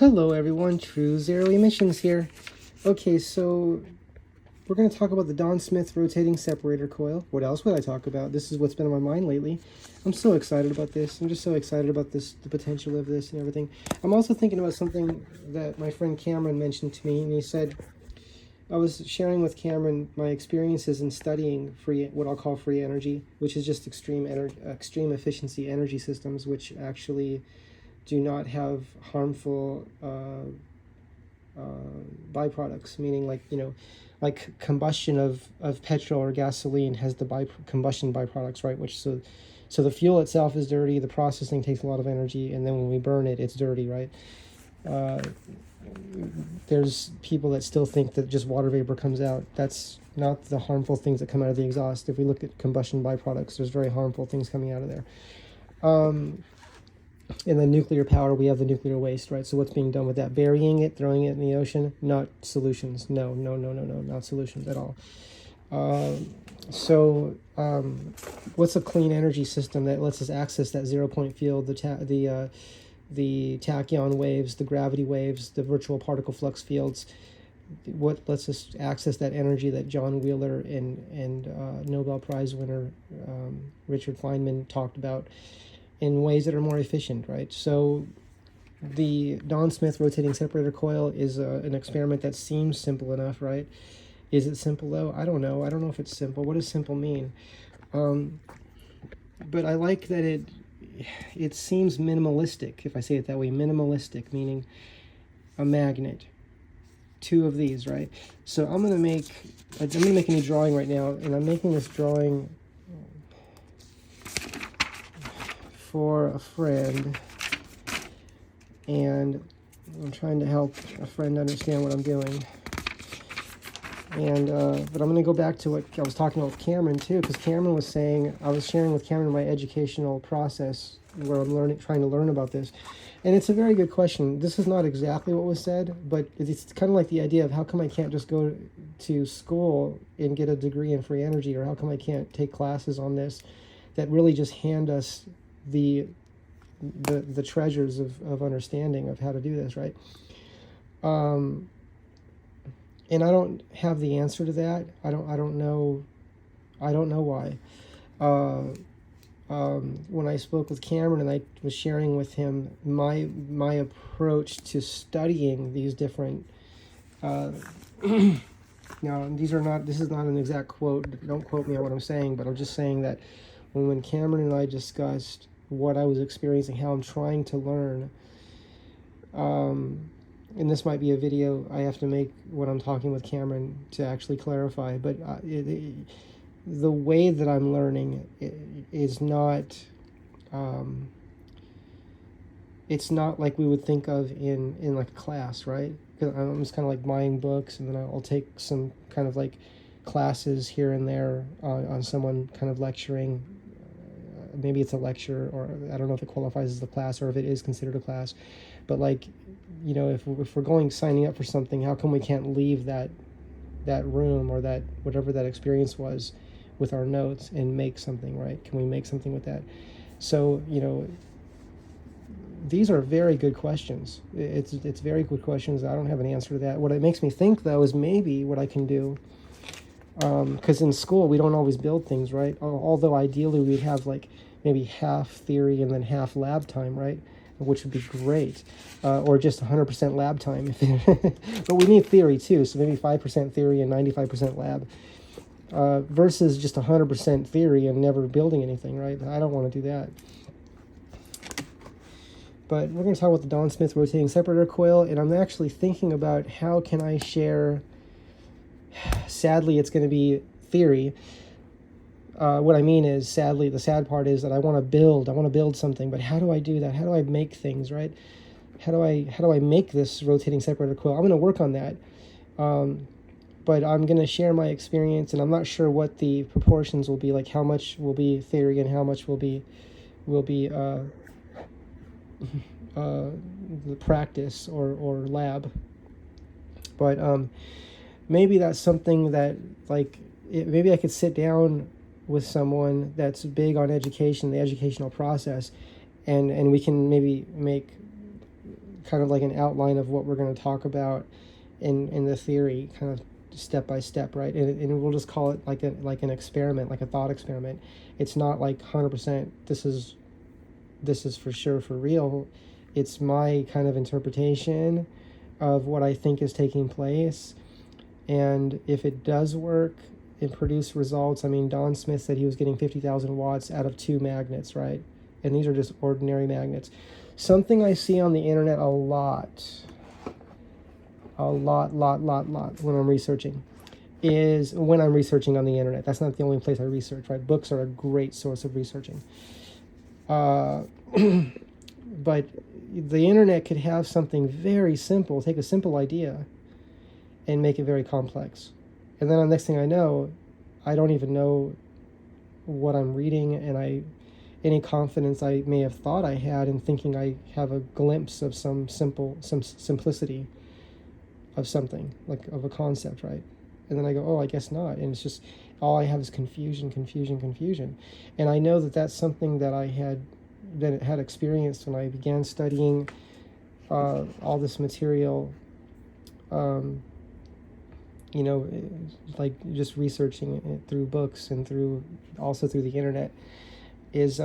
Hello everyone, True Zero Emissions here. Okay, so we're going to talk about the Don Smith rotating separator coil. What else would I talk about? This is what's been on my mind lately. I'm so excited about this. I'm just so excited about this, the potential of this and everything. I'm also thinking about something that my friend Cameron mentioned to me, and he said, I was sharing with Cameron my experiences in studying what I'll call free energy, which is just extreme efficiency energy systems, which actually do not have harmful byproducts, meaning like combustion of petrol or gasoline has the combustion byproducts, right? So the fuel itself is dirty, the processing takes a lot of energy, and then when we burn it, it's dirty, right? There's people that still think that just water vapor comes out. That's not the harmful things that come out of the exhaust. If we look at combustion byproducts, there's very harmful things coming out of there. In the nuclear power, we have the nuclear waste, right? So what's being done with that? Burying it, throwing it in the ocean? Not solutions. No, not solutions at all. What's a clean energy system that lets us access that 0-point field, the tachyon waves, the gravity waves, the virtual particle flux fields? What lets us access that energy that John Wheeler and Nobel Prize winner Richard Feynman talked about in ways that are more efficient, right? So the Don Smith rotating separator coil is an experiment that seems simple enough, right? Is it simple though? I don't know. I don't know if it's simple. What does simple mean? But I like that it seems minimalistic, if I say it that way. Minimalistic, meaning a magnet. 2 of these, right? So I'm gonna make a new drawing right now, and I'm making this drawing for a friend, and I'm trying to help a friend understand what I'm doing. And but I'm going to go back to what I was talking about with Cameron too, because Cameron was saying, I was sharing with Cameron my educational process where I'm trying to learn about this, and it's a very good question. This is not exactly what was said, but it's kind of like the idea of how come I can't just go to school and get a degree in free energy, or how come I can't take classes on this that really just hand us the treasures of understanding of how to do this, right? And I don't have the answer to that. I don't know why. When I spoke with Cameron and I was sharing with him my approach to studying these different now this is not an exact quote, don't quote me on what I'm saying, but I'm just saying that when Cameron and I discussed what I was experiencing, how I'm trying to learn, and this might be a video I have to make when I'm talking with Cameron to actually clarify, but the way that I'm learning is not, it's not like we would think of in like a class, right? Because I'm just kind of like buying books, and then I'll take some kind of like classes here and there on someone kind of lecturing. Maybe it's a lecture, or I don't know if it qualifies as a class or if it is considered a class, but like, you know, if we're signing up for something, how come we can't leave that room or that whatever that experience was with our notes and make something, right? Can we make something with that? So, you know, these are very good questions. It's very good questions. I don't have an answer to that. What it makes me think though is maybe what I can do, because in school we don't always build things, right? Although ideally we'd have like maybe half theory and then half lab time, right? Which would be great, or just 100% lab time. But we need theory too, so maybe 5% theory and 95% lab, versus just 100% theory and never building anything, right? I don't want to do that. But we're going to talk about the Don Smith rotating separator coil, and I'm actually thinking about how can I share. Sadly, it's going to be theory. What I mean is, sadly, the sad part is that I want to build something, but how do I do that? How do I make things, right? How do I make this rotating separator coil? I'm going to work on that, but I'm going to share my experience, and I'm not sure what the proportions will be, like how much will be theory and how much will be the practice or lab. But maybe that's something that, like, maybe I could sit down with someone that's big on education, the educational process, and we can maybe make kind of like an outline of what we're going to talk about in the theory, kind of step by step, right? And we'll just call it like an experiment, like a thought experiment. It's not like 100% this is for sure for real. It's my kind of interpretation of what I think is taking place. And if it does work and produce results, I mean, Don Smith said he was getting 50,000 watts out of 2 magnets, right? And these are just ordinary magnets. Something I see on the internet a lot when I'm researching is when I'm researching on the internet. That's not the only place I research, right? Books are a great source of researching. But the internet could have something very simple, take a simple idea and make it very complex. And then the next thing I know, I don't even know what I'm reading, and any confidence I may have thought I had in thinking I have a glimpse of some simplicity of something, like of a concept, right? And then I go, oh, I guess not. And it's just, all I have is confusion. And I know that that's something that I had experienced when I began studying all this material, like just researching it through books and also through the internet, is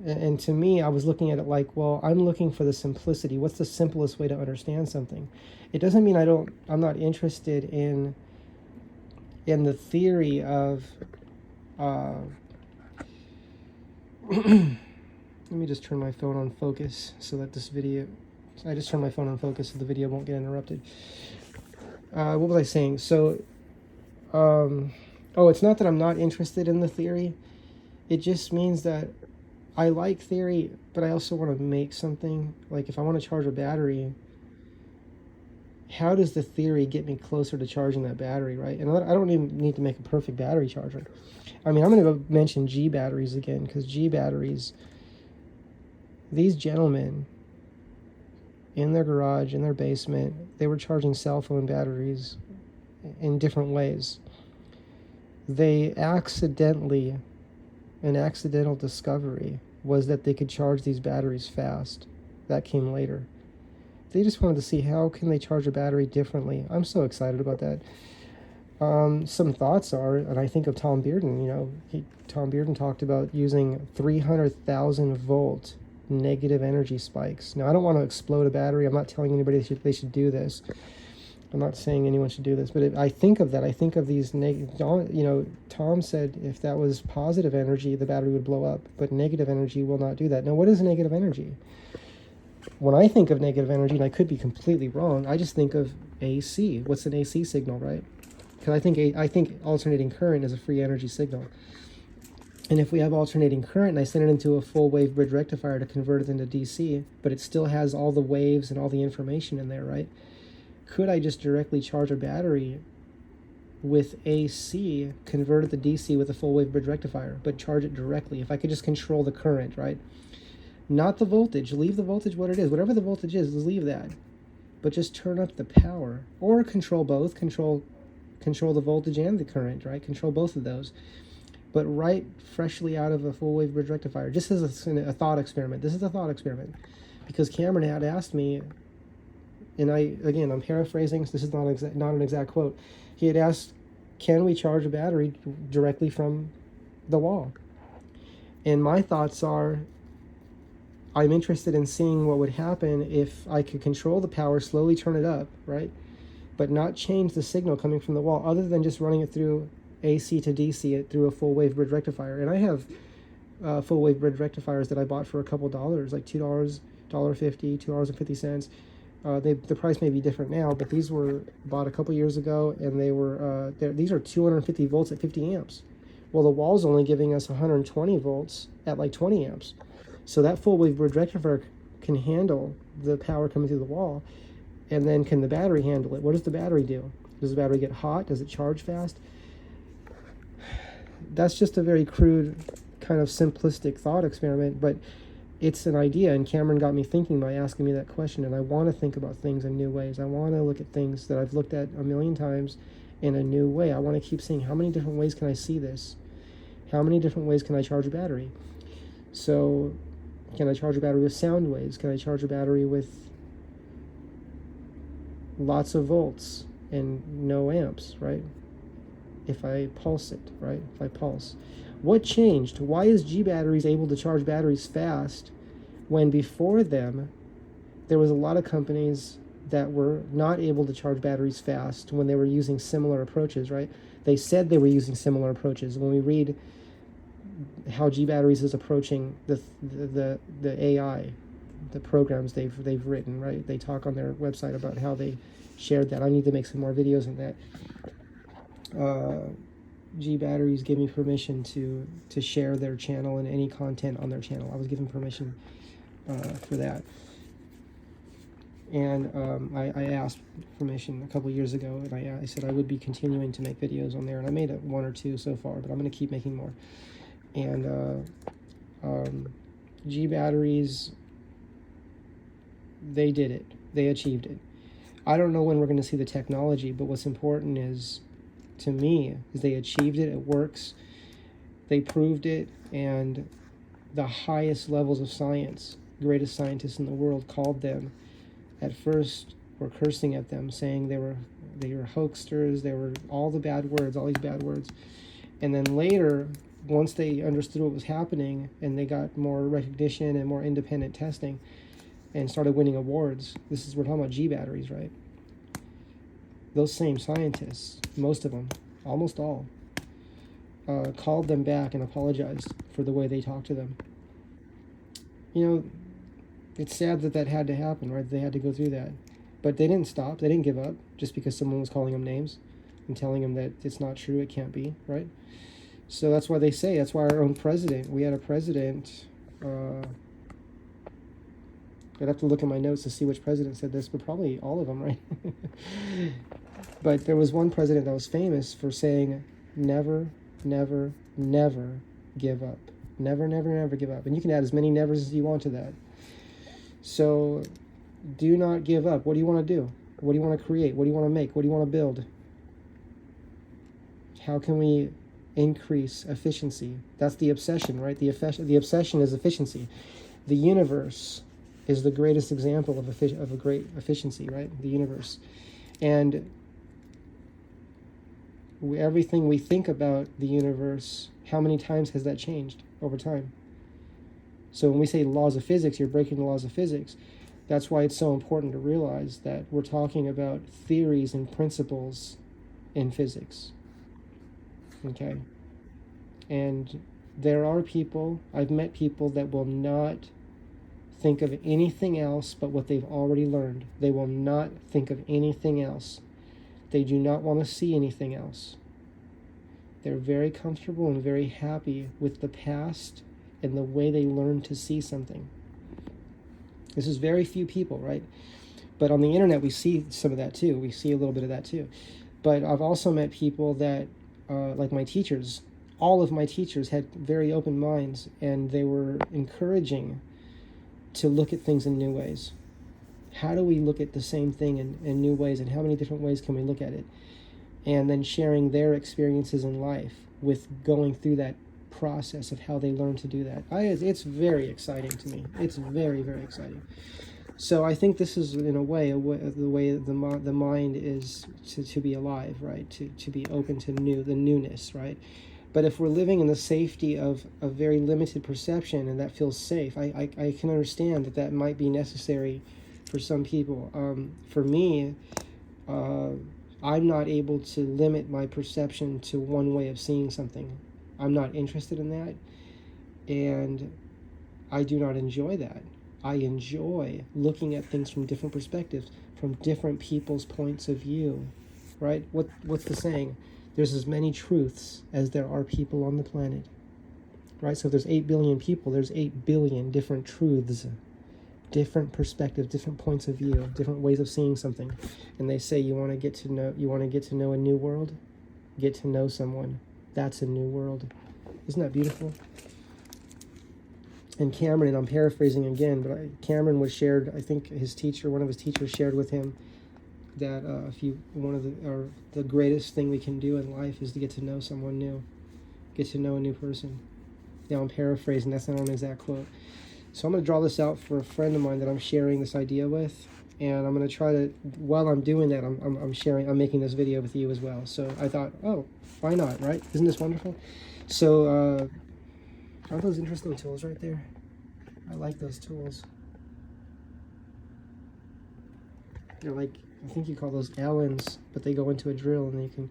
and to me, I was looking at it like, well, I'm looking for the simplicity. What's the simplest way to understand something? It doesn't mean I'm not interested in the theory of let me just turn my phone on focus so that I just turned my phone on focus so the video won't get interrupted. What was I saying? So, it's not that I'm not interested in the theory. It just means that I like theory, but I also want to make something. Like if I want to charge a battery, how does the theory get me closer to charging that battery, right? And I don't even need to make a perfect battery charger. I mean, I'm going to go mention G batteries again, because G batteries, these gentlemen in their garage, in their basement, they were charging cell phone batteries in different ways. An accidental discovery was that they could charge these batteries fast. That came later. They just wanted to see how can they charge a battery differently. I'm so excited about that. Some thoughts are, and I think of Tom Bearden, Tom Bearden talked about using 300,000 volt negative energy spikes. Now, I don't want to explode a battery. I'm not telling anybody they should do this. I'm not saying anyone should do this, but I think of that. I think of these Tom said if that was positive energy, the battery would blow up, but negative energy will not do that. Now, what is negative energy? When I think of negative energy, and I could be completely wrong, I just think of AC. What's an AC signal, right? Because I think alternating current is a free energy signal. And if we have alternating current and I send it into a full wave bridge rectifier to convert it into DC, but it still has all the waves and all the information in there, right? Could I just directly charge a battery with AC, convert it to DC with a full wave bridge rectifier, but charge it directly? If I could just control the current, right? Not the voltage. Leave the voltage what it is. Whatever the voltage is, leave that. But just turn up the power. Or control both. Control the voltage and the current, right? Control both of those. But right freshly out of a full wave bridge rectifier. Just as a thought experiment. This is a thought experiment. Because Cameron had asked me, and I'm paraphrasing, so this is not an exact quote. He had asked, can we charge a battery directly from the wall? And my thoughts are, I'm interested in seeing what would happen if I could control the power, slowly turn it up, right? But not change the signal coming from the wall, other than just running it through AC to DC through a full wave bridge rectifier. And I have full wave bridge rectifiers that I bought for a couple dollars, like $2, $1.50, $2.50. The price may be different now, but these were bought a couple years ago, and they were these are 250 volts at 50 amps. Well, the wall's only giving us 120 volts at like 20 amps. So that full wave bridge rectifier can handle the power coming through the wall. And then can the battery handle it? What does the battery do? Does the battery get hot? Does it charge fast? That's just a very crude, kind of simplistic thought experiment, but it's an idea, and Cameron got me thinking by asking me that question, and I want to think about things in new ways. I want to look at things that I've looked at a million times in a new way. I want to keep seeing how many different ways can I see this? How many different ways can I charge a battery? So Can I charge a battery with sound waves? Can I charge a battery with lots of volts and no amps, right? If I pulse it, right? If I pulse. What changed? Why is G batteries able to charge batteries fast when before them there was a lot of companies that were not able to charge batteries fast when they were using similar approaches, right? They said they were using similar approaches. When we read how G batteries is approaching the AI, the programs they've written, right? They talk on their website about how they shared that. I need to make some more videos on that. G batteries give me permission to share their channel and any content on their channel. I was given permission for that. And I asked permission a couple years ago, and I said I would be continuing to make videos on there, and I made one or two so far, but I'm going to keep making more. And G batteries, they did it. They achieved it. I don't know when we're going to see the technology, but what's important is, to me, is they achieved it. It works. They proved it, and the highest levels of science, greatest scientists in the world, called them. At first, were cursing at them, saying they were hoaxsters. They were all the bad words, all these bad words. And then later, once they understood what was happening, and they got more recognition and more independent testing, and started winning awards. We're talking about G batteries, right? Those same scientists, most of them, almost all, called them back and apologized for the way they talked to them. You know, it's sad that had to happen, right? They had to go through that. But they didn't stop. They didn't give up just because someone was calling them names and telling them that it's not true, it can't be, right? So that's why that's why our own president, we had a president, I'd have to look at my notes to see which president said this, but probably all of them, right? But there was one president that was famous for saying, never, never, never give up. Never, never, never give up. And you can add as many nevers as you want to that. So do not give up. What do you want to do? What do you want to create? What do you want to make? What do you want to build? How can we increase efficiency? That's the obsession, right? The obsession is efficiency. The universe is the greatest example of a great efficiency, right? The universe. And everything we think about the universe, how many times has that changed over time? So when we say laws of physics, you're breaking the laws of physics. That's why it's so important to realize that we're talking about theories and principles in physics. Okay? And there are people, I've met people that will not think of anything else but what they've already learned. They will not think of anything else. They do not want to see anything else. They're very comfortable and very happy with the past and the way they learned to see something. This is very few people, right? But on the internet, we see some of that too. We see a little bit of that too. But I've also met people that, like my teachers, all of my teachers had very open minds, and they were encouraging to look at things in new ways. How do we look at the same thing in new ways, and how many different ways can we look at it? And then sharing their experiences in life with going through that process of how they learn to do that. It's very exciting to me. It's very, very exciting. So I think this is, in a way, the way the mind is to be alive, right? To be open to the newness, right? But if we're living in the safety of a very limited perception, and that feels safe, I can understand that might be necessary for some people. For me, I'm not able to limit my perception to one way of seeing something. I'm not interested in that, and I do not enjoy that. I enjoy looking at things from different perspectives, from different people's points of view, right? What's the saying? There's as many truths as there are people on the planet, right? So if there's 8 billion people, there's 8 billion different truths, different perspectives, different points of view, different ways of seeing something. And they say you want to get to know a new world, get to know someone. That's a new world. Isn't that beautiful? And Cameron, and I'm paraphrasing again, but Cameron was shared, I think one of his teachers shared with him that the greatest thing we can do in life is to get to know someone new, get to know a new person. Now I'm paraphrasing, that's not an exact quote. So I'm going to draw this out for a friend of mine that I'm sharing this idea with. And I'm going to try to, while I'm doing that, I'm making this video with you as well. So I thought, oh, why not, right? Isn't this wonderful? So, aren't those interesting tools right there? I like those tools. They're like, I think you call those Allens, but they go into a drill and you can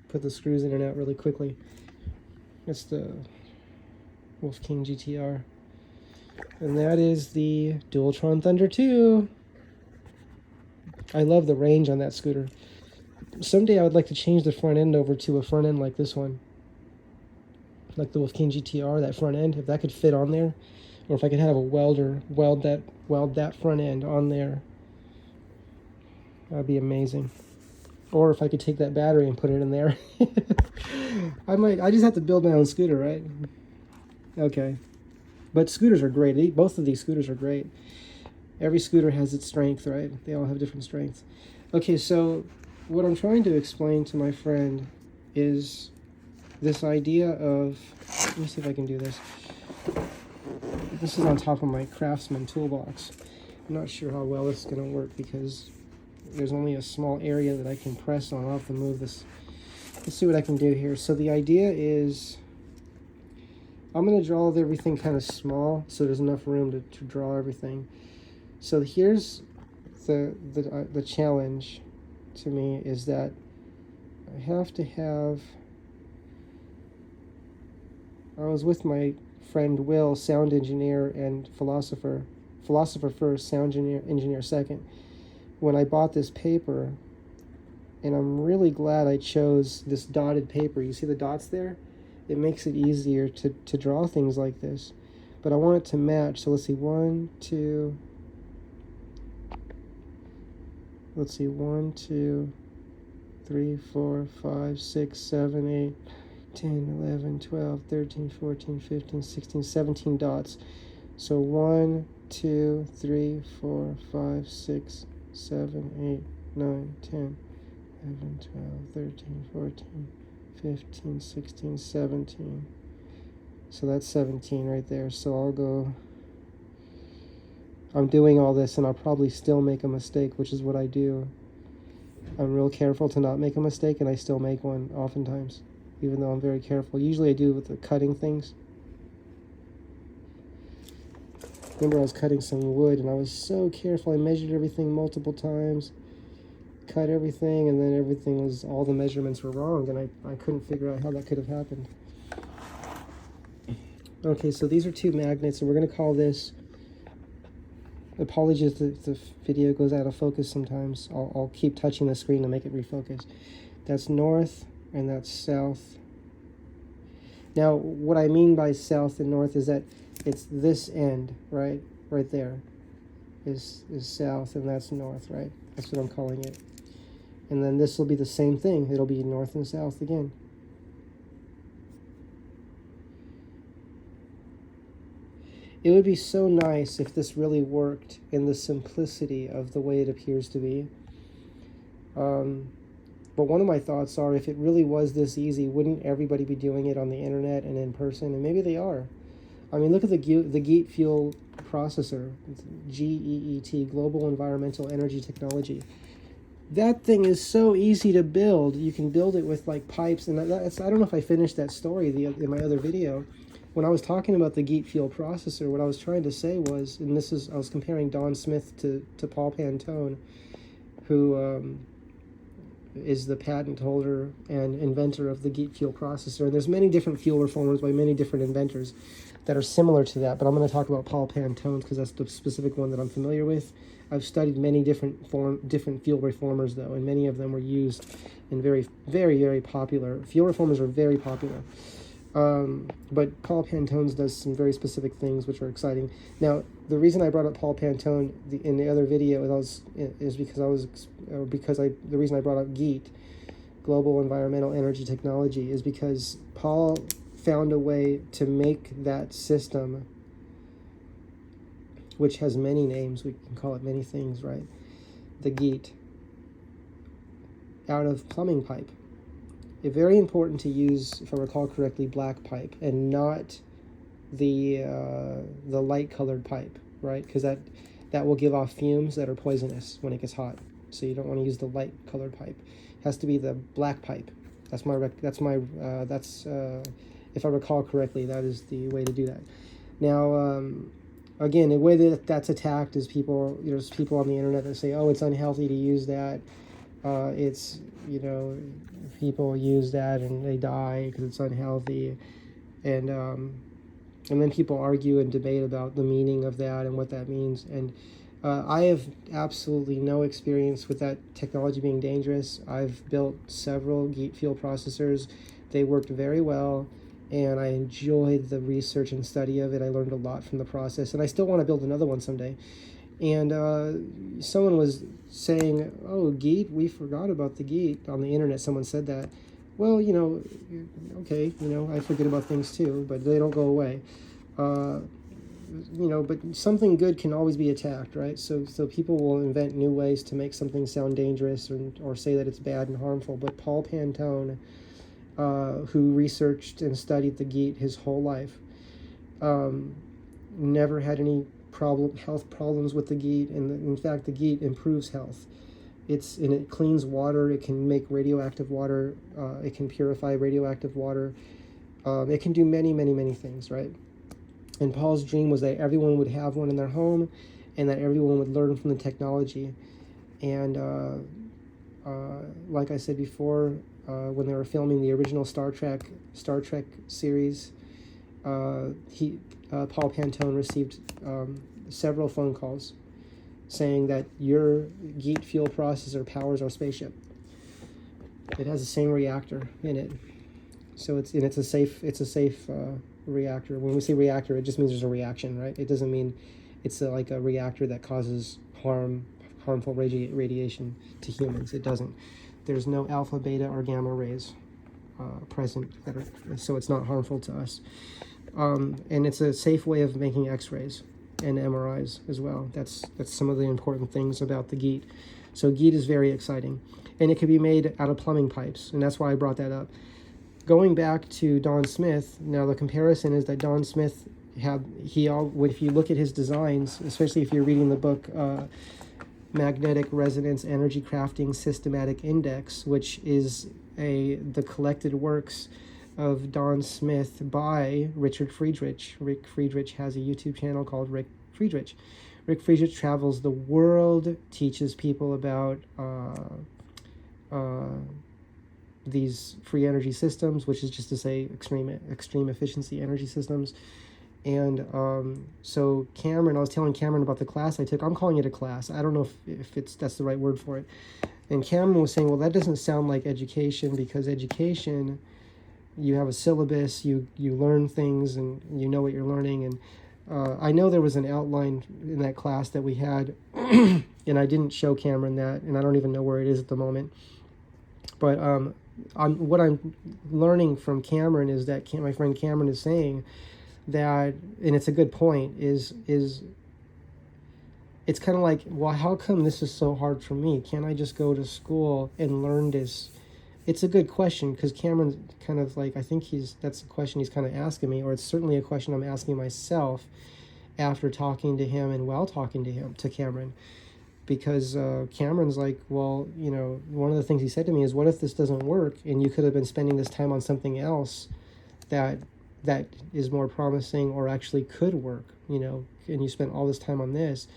put the screws in and out really quickly. That's the Wolf King GTR. And that is the Dualtron Thunder 2. I love the range on that scooter. Someday I would like to change the front end over to a front end like this one. Like the Wolf King GTR, that front end, if that could fit on there. Or if I could have a welder weld that front end on there. That'd be amazing. Or if I could take that battery and put it in there. I just have to build my own scooter, right? Okay. But scooters are great. Both of these scooters are great. Every scooter has its strength, right? They all have different strengths. Okay, so what I'm trying to explain to my friend is this idea of, let me see if I can do this. This is on top of my Craftsman toolbox. I'm not sure how well this is going to work because there's only a small area that I can press on. I'll have to move this. Let's see what I can do here. So the idea is I'm going to draw everything kind of small so there's enough room to draw everything. So here's the challenge to me is that I have to have, I was with my friend Will, sound engineer and philosopher first, sound engineer second, when I bought this paper, and I'm really glad I chose this dotted paper. You see the dots there? It makes it easier to draw things like this. But I want it to match, so let's see, 1, 2, let's see, 1, 2, 3, 4, 5, 6, 7, 8, 10, 11, 12, 13, 14, 15, 16, 17 dots. So 1, 2, 3, 4, 5, 6, 7, 8, 9, 10, 11, 12, 13, 14, 15, 16, 17. So that's 17 right there. So I'll go, I'm doing all this and I'll probably still make a mistake, which is what I do. I'm real careful to not make a mistake, and I still make one oftentimes, even though I'm very careful. Usually I do with the cutting things. Remember I was cutting some wood and I was so careful. I measured everything multiple times, cut everything, and then everything was, all the measurements were wrong, and I couldn't figure out how that could have happened. Okay, so these are two magnets, and we're going to call this, apologies if the video goes out of focus sometimes. I'll keep touching the screen to make it refocus. That's north and that's south. Now, what I mean by south and north is that it's this end, right? Right there is south, and that's north, right? That's what I'm calling it. And then this will be the same thing. It'll be north and south again. It would be so nice if this really worked in the simplicity of the way it appears to be. But one of my thoughts are, if it really was this easy, wouldn't everybody be doing it on the internet and in person? And maybe they are. I mean, look at the GEET fuel processor, GEET, Global Environmental Energy Technology. That thing is so easy to build. You can build it with like pipes, and that's, I don't know if I finished that story in my other video. When I was talking about the GEET fuel processor, what I was trying to say was, and this is, I was comparing Don Smith to Paul Pantone, who is the patent holder and inventor of the GEET fuel processor. And there's many different fuel reformers by many different inventors that are similar to that, but I'm going to talk about Paul Pantone's because that's the specific one that I'm familiar with. I've studied many different fuel reformers, though, and many of them were used in very, very, very popular. Fuel reformers are very popular. But Paul Pantone's does some very specific things which are exciting. Now, the reason I brought up Paul Pantone in the other video is because the reason I brought up GEET, Global Environmental Energy Technology, is because Paul found a way to make that system, which has many names, we can call it many things, right? The GEET, out of plumbing pipe. It's very important to use, if I recall correctly, black pipe and not the light colored pipe, right? Because that will give off fumes that are poisonous when it gets hot. So you don't want to use the light colored pipe. It has to be the black pipe. That's if I recall correctly, that is the way to do that. Now, again, the way that that's attacked is there's people on the internet that say, oh, it's unhealthy to use that. It's, people use that and they die because it's unhealthy. And then people argue and debate about the meaning of that and what that means. And I have absolutely no experience with that technology being dangerous. I've built several Geet fuel processors. They worked very well, and I enjoyed the research and study of it. I learned a lot from the process, and I still want to build another one someday. And someone was saying, oh, Geet, we forgot about the Geet on the internet. Someone said that. Well, okay, I forget about things too, but they don't go away. But something good can always be attacked, right? So people will invent new ways to make something sound dangerous or say that it's bad and harmful. But Paul Pantone, who researched and studied the Geet his whole life, never had any health problems with the Geet, and in fact, the Geet improves health. It cleans water. It can make radioactive water. It can purify radioactive water. It can do many, many, many things, right? And Paul's dream was that everyone would have one in their home, and that everyone would learn from the technology. And like I said before, when they were filming the original Star Trek series, Paul Pantone received several phone calls saying that your Geet fuel processor powers our spaceship. It has the same reactor in it, so it's a safe reactor. When we say reactor, it just means there's a reaction, right? It doesn't mean it's like a reactor that causes harmful radiation to humans. It doesn't. There's no alpha, beta, or gamma rays present, so it's not harmful to us. And it's a safe way of making X-rays and MRIs as well. That's some of the important things about the Geet. So Geet is very exciting, and it can be made out of plumbing pipes, and that's why I brought that up. Going back to Don Smith, now the comparison is that Don Smith if you look at his designs, especially if you're reading the book Magnetic Resonance Energy Crafting Systematic Index, which is the collected works of Don Smith by Richard Friedrich. Rick Friedrich has a YouTube channel called Rick Friedrich. Rick Friedrich travels the world, teaches people about these free energy systems, which is just to say extreme efficiency energy systems. And so Cameron, I was telling Cameron about the class I took. I'm calling it a class. I don't know if that's the right word for it. And Cameron was saying, well, that doesn't sound like education, because education, you have a syllabus, you learn things, and you know what you're learning. And I know there was an outline in that class that we had, and I didn't show Cameron that, and I don't even know where it is at the moment. But what I'm learning from Cameron is that my friend Cameron is saying that, and it's a good point, is it's kind of like, well, how come this is so hard for me? Can't I just go to school and learn this? It's a good question, because Cameron's kind of like, I think that's a question he's kind of asking me, or it's certainly a question I'm asking myself after talking to him and while talking to Cameron. Because Cameron's like, well, one of the things he said to me is, what if this doesn't work and you could have been spending this time on something else that is more promising or actually could work, and you spent all this time on this?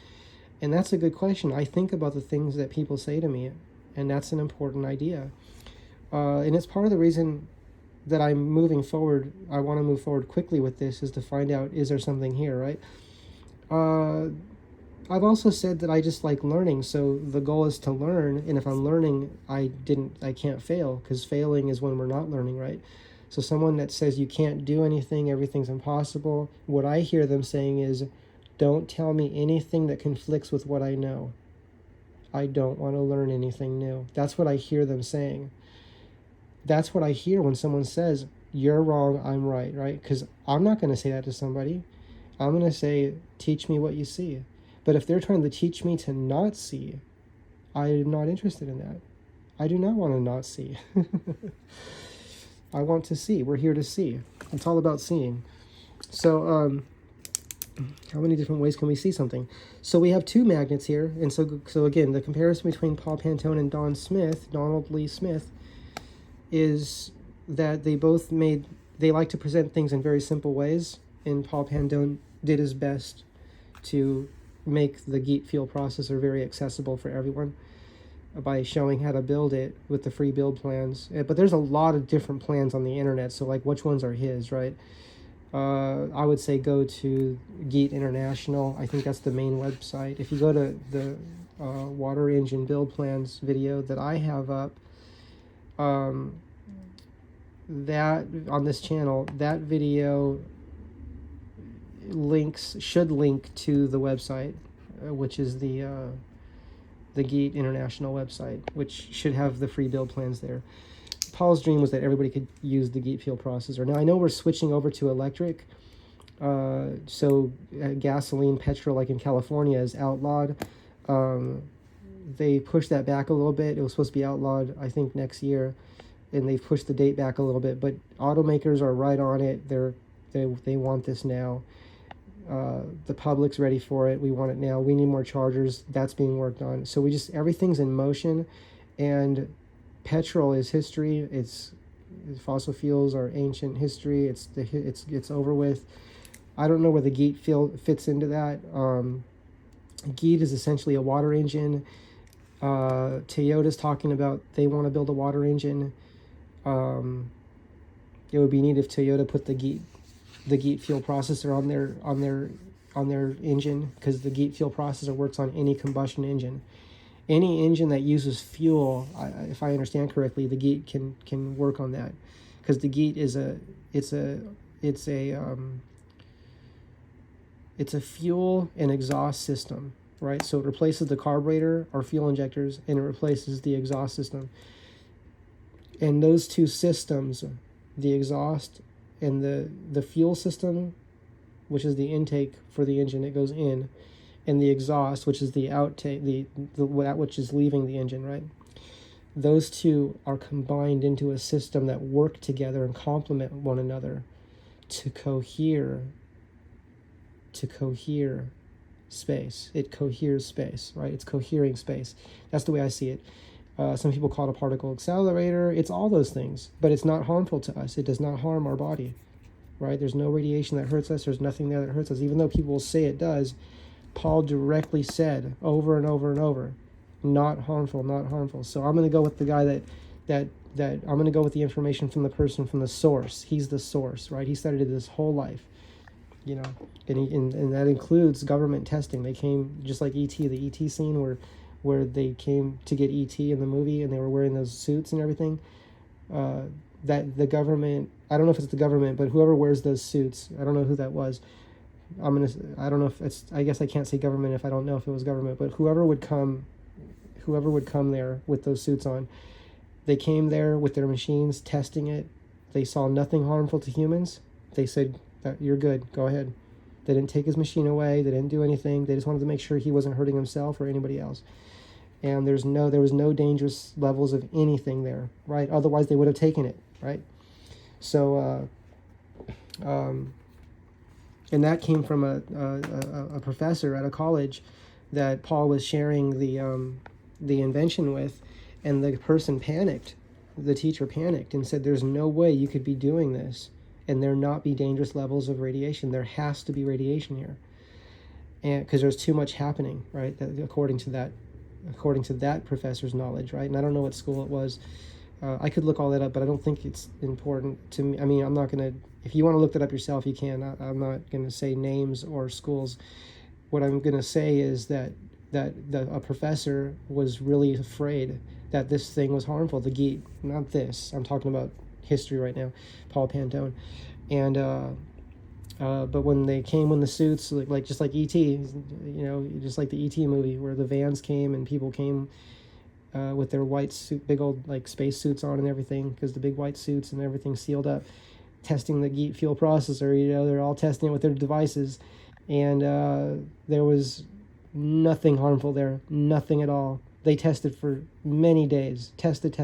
And that's a good question. I think about the things that people say to me, and that's an important idea. And it's part of the reason that I'm moving forward. I want to move forward quickly with this, is to find out, is there something here, right? I've also said that I just like learning, so the goal is to learn, and if I'm learning, I can't fail, because failing is when we're not learning, right? So someone that says you can't do anything, everything's impossible, what I hear them saying is, don't tell me anything that conflicts with what I know. I don't want to learn anything new. That's what I hear them saying. That's what I hear when someone says, you're wrong, I'm right, right? Because I'm not going to say that to somebody. I'm going to say, teach me what you see. But if they're trying to teach me to not see, I'm not interested in that. I do not want to not see. I want to see. We're here to see. It's all about seeing. So how many different ways can we see something? So we have two magnets here, and so again, the comparison between Paul Pantone and Donald Lee Smith, is that they like to present things in very simple ways, and Paul Pantone did his best to make the Geet Field processor very accessible for everyone by showing how to build it with the free build plans. But there's a lot of different plans on the internet, so like which ones are his, right? I would say go to Geet International. I think that's the main website. If you go to the water engine build plans video that I have up, that on this channel, that video should link to the website, which is the Geet International website, which should have the free build plans there. Paul's dream was that everybody could use the Geet Field processor. Now I know we're switching over to electric, so gasoline, petrol, like in California, is outlawed. They pushed that back a little bit. It was supposed to be outlawed, I think, next year, and they've pushed the date back a little bit. But automakers are right on it. They want this now. The public's ready for it. We want it now. We need more chargers. That's being worked on. So everything's in motion, and petrol is history. Fossil fuels are ancient history. It's over with. I don't know where the Geet field fits into that. Geet is essentially a water engine. Toyota's talking about they want to build a water engine. It would be neat if Toyota put the Geet fuel processor on their engine, because the Geet fuel processor works on any combustion engine. Any engine that uses fuel, if I understand correctly, the Geet can work on that, because the Geet is it's a fuel and exhaust system, right? So it replaces the carburetor or fuel injectors, and it replaces the exhaust system. And those two systems, the exhaust and the fuel system, which is the intake for the engine that goes in, and the exhaust, which is the outtake, that which is leaving the engine, right? Those two are combined into a system that work together and complement one another to cohere space. It coheres space, right? It's cohering space. That's the way I see it. Some people call it a particle accelerator. It's all those things, but it's not harmful to us. It does not harm our body, right? There's no radiation that hurts us. There's nothing there that hurts us, even though people will say it does. Paul directly said over and over and over, not harmful, not harmful. So I'm going to go with the guy that I'm going to go with the information from the person, from the source. He's the source, right? He studied it his whole life, and that includes government testing. They came, just like E.T., the E.T. scene where they came to get E.T. in the movie, and they were wearing those suits and everything. That the government, I don't know if it's the government, but whoever wears those suits, I don't know who that was. I don't know if it's, I guess I can't say government if I don't know if it was government, but whoever would come there with those suits on, they came there with their machines testing it. They saw nothing harmful to humans. They said, you're good, go ahead. They didn't take his machine away. They didn't do anything. They just wanted to make sure he wasn't hurting himself or anybody else. And there was no dangerous levels of anything there, right? Otherwise they would have taken it, right? So, and that came from a professor at a college that Paul was sharing the invention with, and the person panicked. The teacher panicked and said, "There's no way you could be doing this and there not be dangerous levels of radiation. There has to be radiation here, and because there's too much happening, right? According to that professor's knowledge, right? And I don't know what school it was. I could look all that up, but I don't think it's important to me. I mean, I'm not going to, if you want to look that up yourself, you can. I'm not going to say names or schools. What I'm going to say is that a professor was really afraid that this thing was harmful. The Geet, not this. I'm talking about history right now, Paul Pantone. And, but when they came in the suits, like just like E.T., just like the E.T. movie where the vans came and people came with their white suit, big old like space suits on and everything, because the big white suits and everything sealed up, testing the Geet fuel processor. They're all testing it with their devices, and there was nothing harmful there, nothing at all. They tested for many days, tested,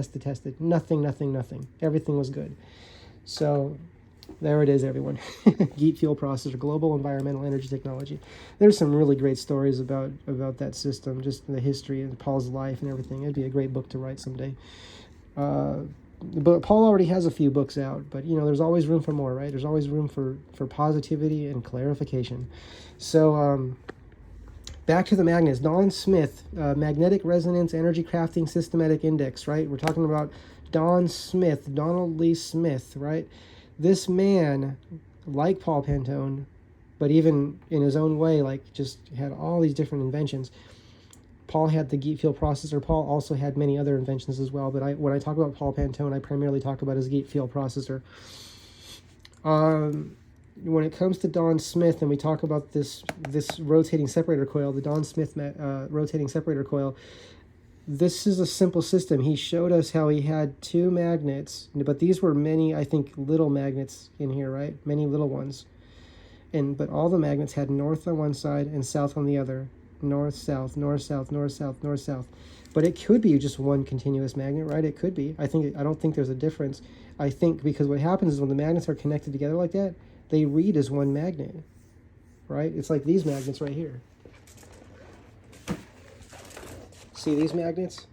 nothing. Everything was good. So There it is, everyone. Geat fuel processor, global environmental energy technology. There's some really great stories about that system, just the history and Paul's life and everything. It'd be a great book to write someday. But Paul already has a few books out, but there's always room for more, right? There's always room for positivity and clarification. So back to the magnets. Don Smith, Magnetic Resonance Energy Crafting Systematic Index, right? We're talking about Don Smith, Donald Lee Smith, right? This man, like Paul Pantone, but even in his own way, like just had all these different inventions. Paul had the Geat field processor. Paul also had many other inventions as well, but when I talk about Paul Pantone, I primarily talk about his Geat field processor. When it comes to Don Smith, and we talk about this rotating separator coil, the Don Smith rotating separator coil, this is a simple system. He showed us how he had two magnets, but these were many, I think, little magnets in here, right? Many little ones. But all the magnets had north on one side and south on the other. North, south, north, south, north, south, north, south. But it could be just one continuous magnet, right? It could be. I don't think there's a difference. I think because what happens is when the magnets are connected together like that, they read as one magnet, right? It's like these magnets right here. See these magnets?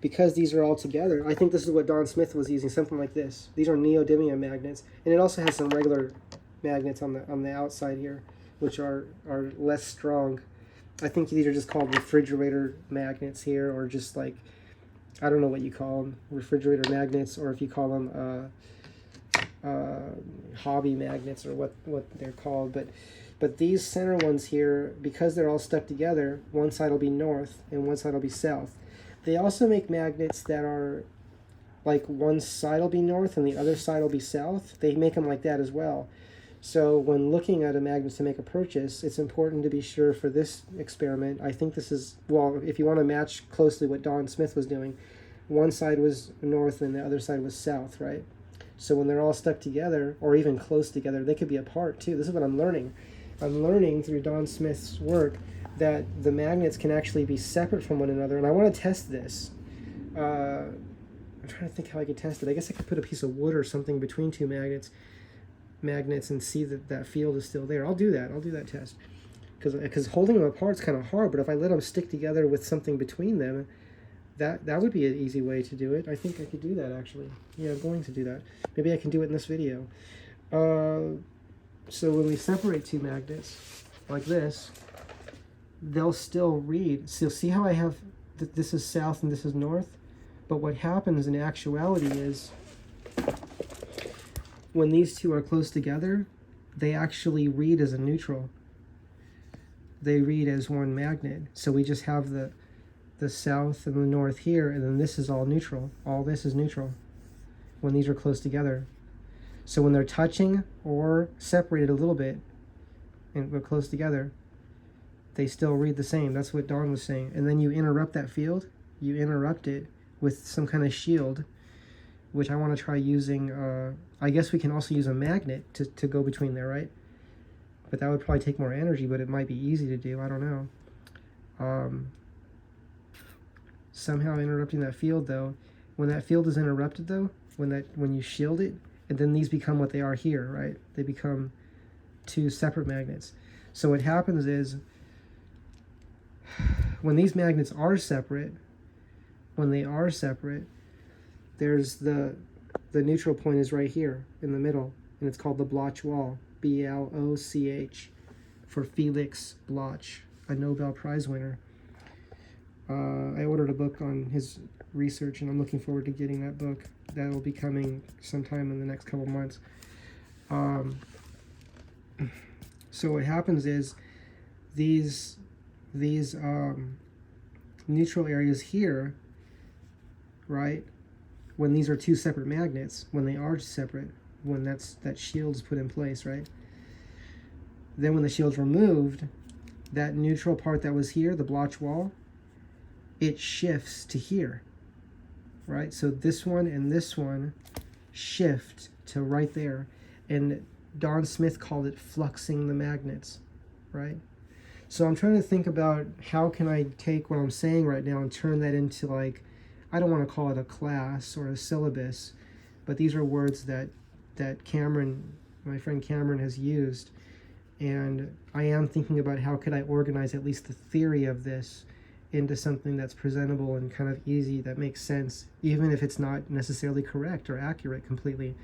Because these are all together, I think this is what Don Smith was using, something like this. These are neodymium magnets, and it also has some regular magnets on the outside here, which are less strong. I think these are just called refrigerator magnets here, or just like, I don't know what you call them, refrigerator magnets, or if you call them hobby magnets, or what they're called. But these center ones here, because they're all stuck together, one side will be north and one side will be south. They also make magnets that are like one side will be north and the other side will be south. They make them like that as well. So when looking at a magnet to make a purchase, it's important to be sure for this experiment. I think this is, well, if you want to match closely what Don Smith was doing, one side was north and the other side was south, right? So when they're all stuck together, or even close together, they could be apart too. This is what I'm learning. I'm learning through Don Smith's work that the magnets can actually be separate from one another, and I want to test this. I'm trying to think how I could test it. I guess I could put a piece of wood or something between two magnets and see that field is still there. I'll do that test. Because holding them apart is kind of hard, but if I let them stick together with something between them, that would be an easy way to do it. I think I could do that, actually. Yeah, I'm going to do that. Maybe I can do it in this video. So when we separate two magnets like this, they'll still read. So see how I have this is south and this is north? But what happens in actuality is when these two are close together, they actually read as a neutral. They read as one magnet. So we just have the south and the north here, and then this is all neutral. All this is neutral when these are close together. So when they're touching or separated a little bit and we're close together, they still read the same. That's what Don was saying. And then you interrupt that field. You interrupt it with some kind of shield, which I want to try using. I guess we can also use a magnet to go between there, right? But that would probably take more energy, but it might be easy to do. I don't know. Somehow interrupting that field, though. When that field is interrupted, though, when you shield it, and then these become what they are here, right? They become two separate magnets. So what happens is, when these magnets are separate, there's the neutral point is right here in the middle, and it's called the Bloch wall, B-L-O-C-H, for Felix Bloch, a Nobel Prize winner. I ordered a book on his research, and I'm looking forward to getting that book. That will be coming sometime in the next couple months. So what happens is these neutral areas here, right, when these are two separate magnets, when they are separate, when that shield's put in place, right, then when the shield's removed, that neutral part that was here, the Bloch wall, it shifts to here, right? So this one and this one shift to right there, and Don Smith called it fluxing the magnets, right? So I'm trying to think about how can I take what I'm saying right now and turn that into, like, I don't want to call it a class or a syllabus, but these are words that that Cameron, my friend Cameron, has used. And I am thinking about how could I organize at least the theory of this into something that's presentable and kind of easy, that makes sense, even if it's not necessarily correct or accurate completely.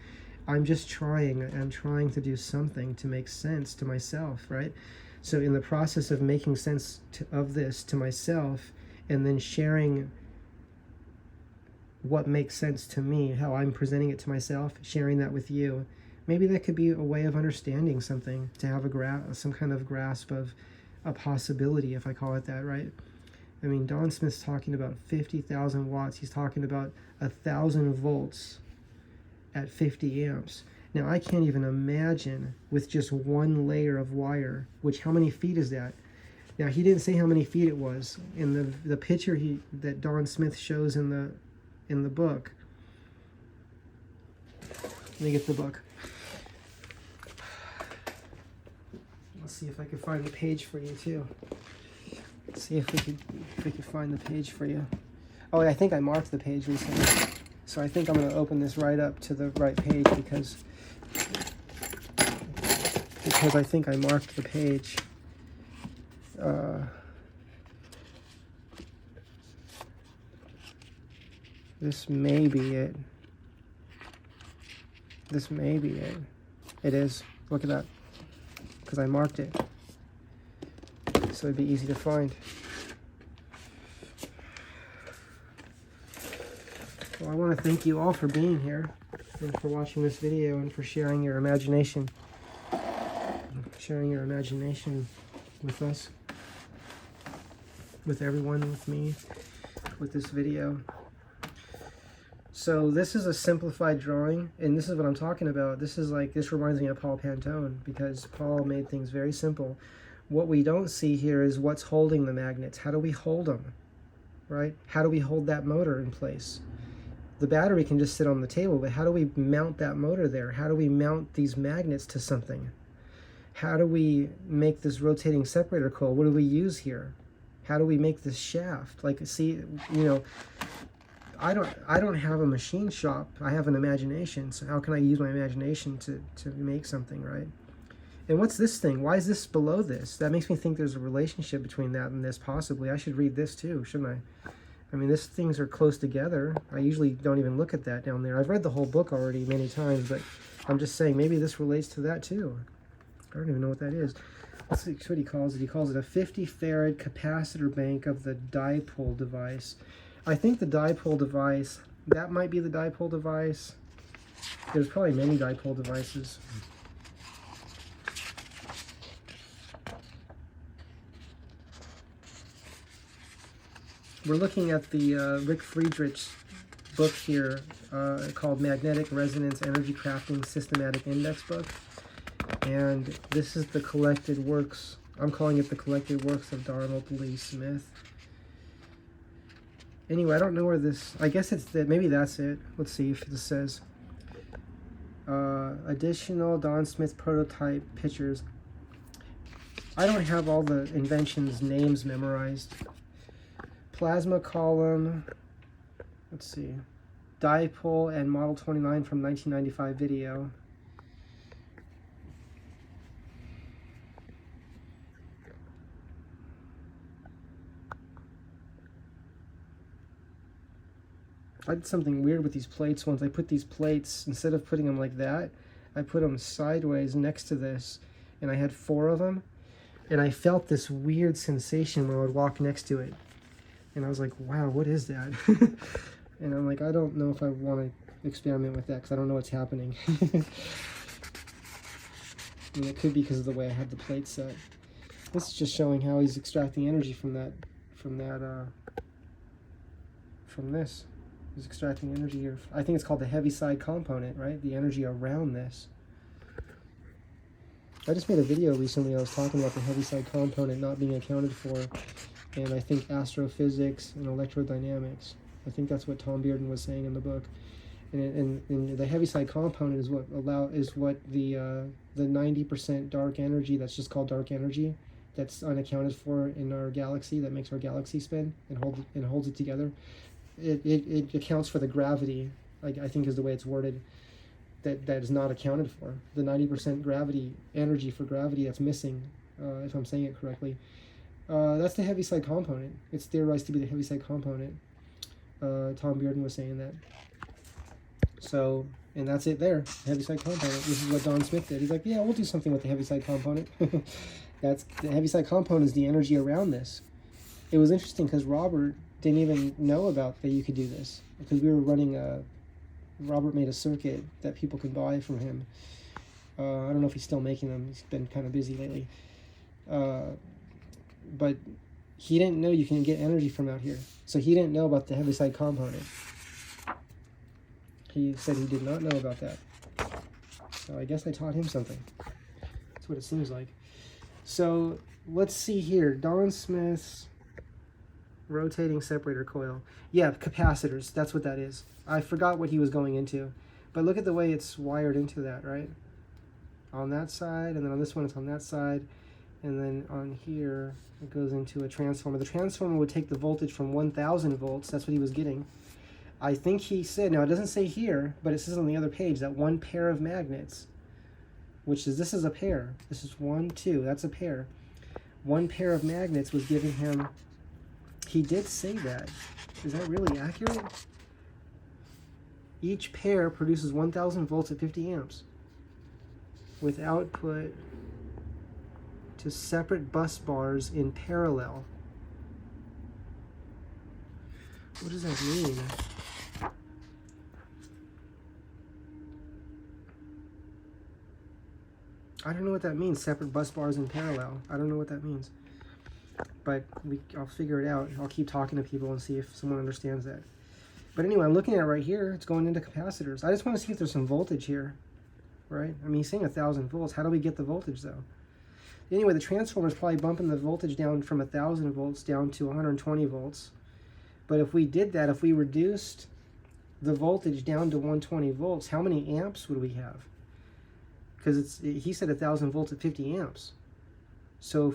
I'm just trying. I'm trying to do something to make sense to myself, right? So in the process of making sense of this to myself, and then sharing what makes sense to me, how I'm presenting it to myself, sharing that with you, maybe that could be a way of understanding something, to have some kind of grasp of a possibility, if I call it that, right? I mean, Don Smith's talking about 50,000 watts. He's talking about 1,000 volts at 50 amps. Now, I can't even imagine with just one layer of wire, which, how many feet is that? Now, he didn't say how many feet it was. In the picture that Don Smith shows in the book. Let me get the book. Let's see if I can find the page for you too. Let's see if we could find the page for you. Oh, I think I marked the page recently. So I think I'm going to open this right up to the right page because I think I marked the page. This may be it. This may be it. It is. Look at that. Because I marked it. So it'd be easy to find. Well, I want to thank you all for being here and for watching this video and for sharing your imagination. Sharing your imagination with us. With everyone, with me, with this video. So this is a simplified drawing, and this is what I'm talking about. This reminds me of Paul Pantone, because Paul made things very simple. What we don't see here is what's holding the magnets. How do we hold them, right? How do we hold that motor in place? The battery can just sit on the table, but how do we mount that motor there? How do we mount these magnets to something? How do we make this rotating separator coil? What do we use here? How do we make this shaft? Like, see, you know, I don't have a machine shop. I have an imagination. So how can I use my imagination to make something, right? And what's this thing? Why is this below this? That makes me think there's a relationship between that and this, possibly. I should read this too, shouldn't I mean, these things are close together. I usually don't even look at that down there. I've read the whole book already many times, but I'm just saying maybe this relates to that too. I don't even know what that is. Let's see what he calls it. He calls it a 50 farad capacitor bank of the dipole device. I think the dipole device, that might be the dipole device. There's probably many dipole devices. We're looking at the Rick Friedrich's book here called Magnetic Resonance Energy Crafting Systematic Index Book. And this is the collected works, I'm calling it the collected works of Donald Lee Smith. Anyway, I don't know where this, I guess it's that, maybe that's it. Let's see if this says additional Don Smith prototype pictures. I don't have all the inventions names memorized. Plasma column, let's see, dipole and model 29 from 1995 video. I did something weird with these plates once. I put these plates, instead of putting them like that, I put them sideways next to this, and I had 4 of them, and I felt this weird sensation when I would walk next to it. And I was like, wow, what is that? And I'm like, I don't know if I want to experiment with that because I don't know what's happening. And it could be because of the way I had the plate set. This is just showing how he's extracting energy from this. He's extracting energy here. I think it's called the heavy side component, right? The energy around this. I just made a video recently. I was talking about the heavy side component not being accounted for. And I think astrophysics and electrodynamics. I think that's what Tom Bearden was saying in the book. And the heaviside component is what the 90% dark energy, that's just called dark energy, that's unaccounted for in our galaxy, that makes our galaxy spin and holds it together. It accounts for the gravity, I think is the way it's worded. that is not accounted for. The 90% gravity energy for gravity that's missing, if I'm saying it correctly. That's the heaviside component. It's theorized to be the heaviside component. Tom Bearden was saying that. So, and that's it there, heaviside component. This is what Don Smith did. He's like, yeah, we'll do something with the heaviside component. That's the heaviside component is the energy around this. It was interesting because Robert didn't even know about that you could do this, because we were running Robert made a circuit that people could buy from him. I don't know if he's still making them. He's been kind of busy lately. But he didn't know you can get energy from out here. So he didn't know about the heaviside component. He said he did not know about that. So I guess I taught him something. That's what it seems like. So let's see here. Don Smith's rotating separator coil. Yeah, capacitors. That's what that is. I forgot what he was going into. But look at the way it's wired into that, right? On that side, and then on this one it's on that side. And then on here, it goes into a transformer. The transformer would take the voltage from 1,000 volts. That's what he was getting. I think he said, now it doesn't say here, but it says on the other page that one pair of magnets, which is, this is a pair. This is 1, 2, that's a pair. One pair of magnets was giving him, he did say that. Is that really accurate? Each pair produces 1,000 volts at 50 amps with output to separate bus bars in parallel. What does that mean? I don't know what that means, separate bus bars in parallel. I don't know what that means. But I'll figure it out. I'll keep talking to people and see if someone understands that. But anyway, I'm looking at it right here. It's going into capacitors. I just want to see if there's some voltage here, right? I mean, he's saying 1,000 volts. How do we get the voltage, though? Anyway, the transformer is probably bumping the voltage down from 1,000 volts down to 120 volts. But if we did that, if we reduced the voltage down to 120 volts, how many amps would we have? Because he said 1,000 volts at 50 amps. So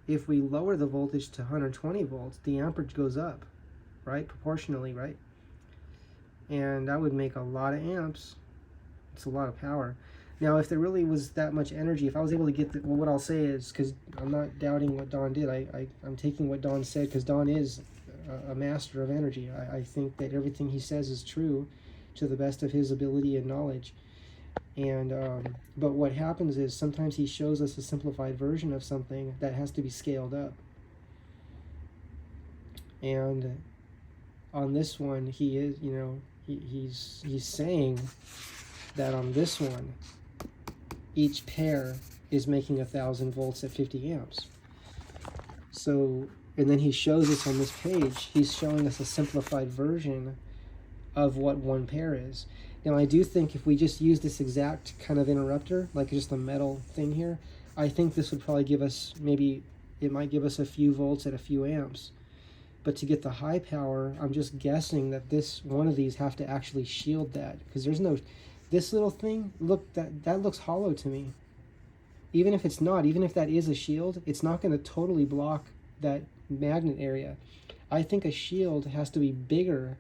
if we lower the voltage to 120 volts, the amperage goes up, right? Proportionally, right? And that would make a lot of amps. It's a lot of power. Now, if there really was that much energy, if I was able to get the, well, what I'll say is, because I'm not doubting what Don did, I'm taking what Don said, because Don is a master of energy. I think that everything he says is true to the best of his ability and knowledge. And but what happens is sometimes he shows us a simplified version of something that has to be scaled up. And on this one, he is, you know, he's saying that on this one, each pair is making 1,000 volts at 50 amps. So, and then he shows us on this page, he's showing us a simplified version of what one pair is. Now, I do think if we just use this exact kind of interrupter, like just a metal thing here, I think this would probably give us, maybe it might give us a few volts at a few amps. But to get the high power, I'm just guessing that this one of these have to actually shield that, because there's no, this little thing, look, that looks hollow to me. Even if it's not, even if that is a shield, it's not going to totally block that magnet area. I think a shield has to be bigger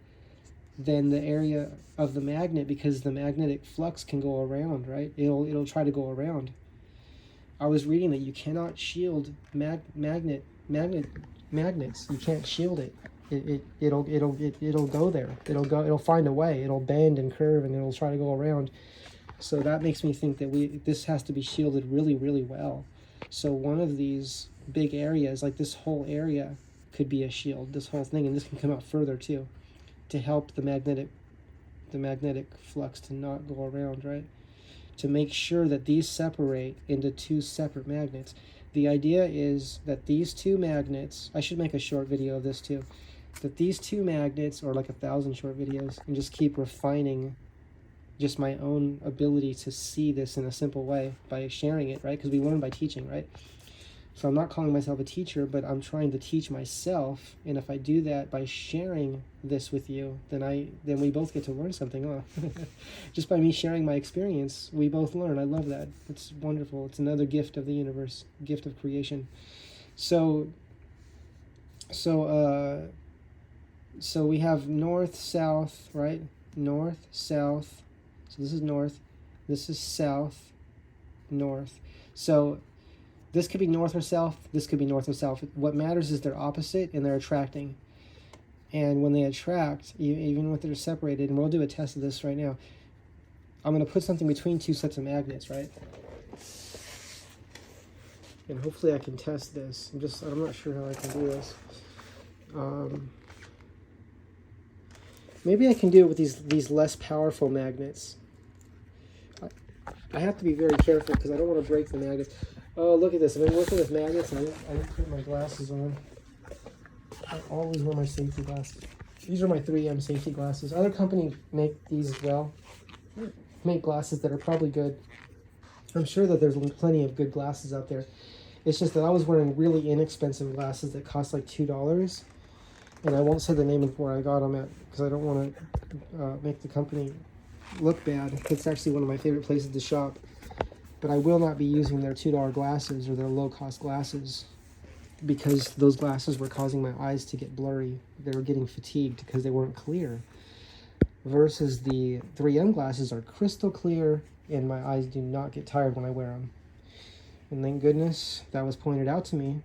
than the area of the magnet, because the magnetic flux can go around, right? It'll try to go around. I was reading that you cannot shield magnets. You can't shield it. It'll go there. It'll find a way. It'll bend and curve, and it'll try to go around. So that makes me think that this has to be shielded really, really well. So one of these big areas, like this whole area, could be a shield. This whole thing, and this can come out further too, to help the magnetic flux to not go around, right? To make sure that these separate into two separate magnets. The idea is that these two magnets, I should make a short video of this too, that these two magnets, or like 1,000 short videos, and just keep refining just my own ability to see this in a simple way by sharing it, right? Because we learn by teaching, right? So I'm not calling myself a teacher, but I'm trying to teach myself. And if I do that by sharing this with you, then we both get to learn something. Oh. Just by me sharing my experience, we both learn. I love that. It's wonderful. It's another gift of the universe, gift of creation. So we have north, south, right? North, south. So this is north. This is south, north. So this could be north or south. This could be north or south. What matters is they're opposite and they're attracting. And when they attract, even when they're separated, and we'll do a test of this right now, I'm going to put something between two sets of magnets, right? And hopefully I can test this. I'm not sure how I can do this. Maybe I can do it with these less powerful magnets. I have to be very careful because I don't want to break the magnets. Oh, look at this. I've been working with magnets and I didn't put my glasses on. I always wear my safety glasses. These are my 3M safety glasses. Other companies make these as well. Make glasses that are probably good. I'm sure that there's plenty of good glasses out there. It's just that I was wearing really inexpensive glasses that cost like $2. And I won't say the name of where I got them at because I don't want to make the company look bad. It's actually one of my favorite places to shop. But I will not be using their $2 glasses or their low-cost glasses because those glasses were causing my eyes to get blurry. They were getting fatigued because they weren't clear. Versus the 3M glasses are crystal clear and my eyes do not get tired when I wear them. And thank goodness that was pointed out to me.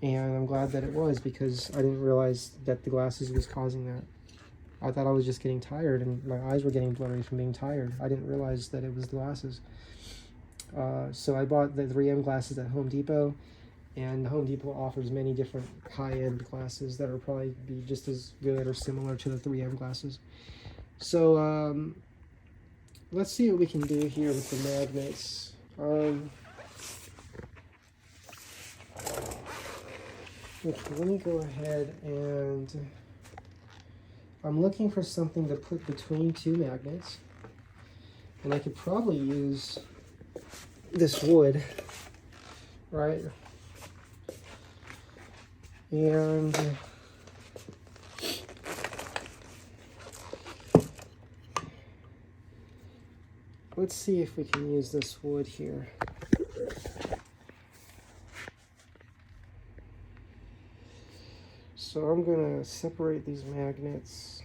And I'm glad that it was because I didn't realize that the glasses was causing that. I thought I was just getting tired and my eyes were getting blurry from being tired. I didn't realize that it was the glasses. So I bought the 3M glasses at Home Depot, and Home Depot offers many different high-end glasses that will probably be just as good or similar to the 3M glasses. So let's see what we can do here with the magnets. Okay, let me go ahead and I'm looking for something to put between two magnets, and I could probably use this wood, right? And let's see if we can use this wood here. So I'm going to separate these magnets.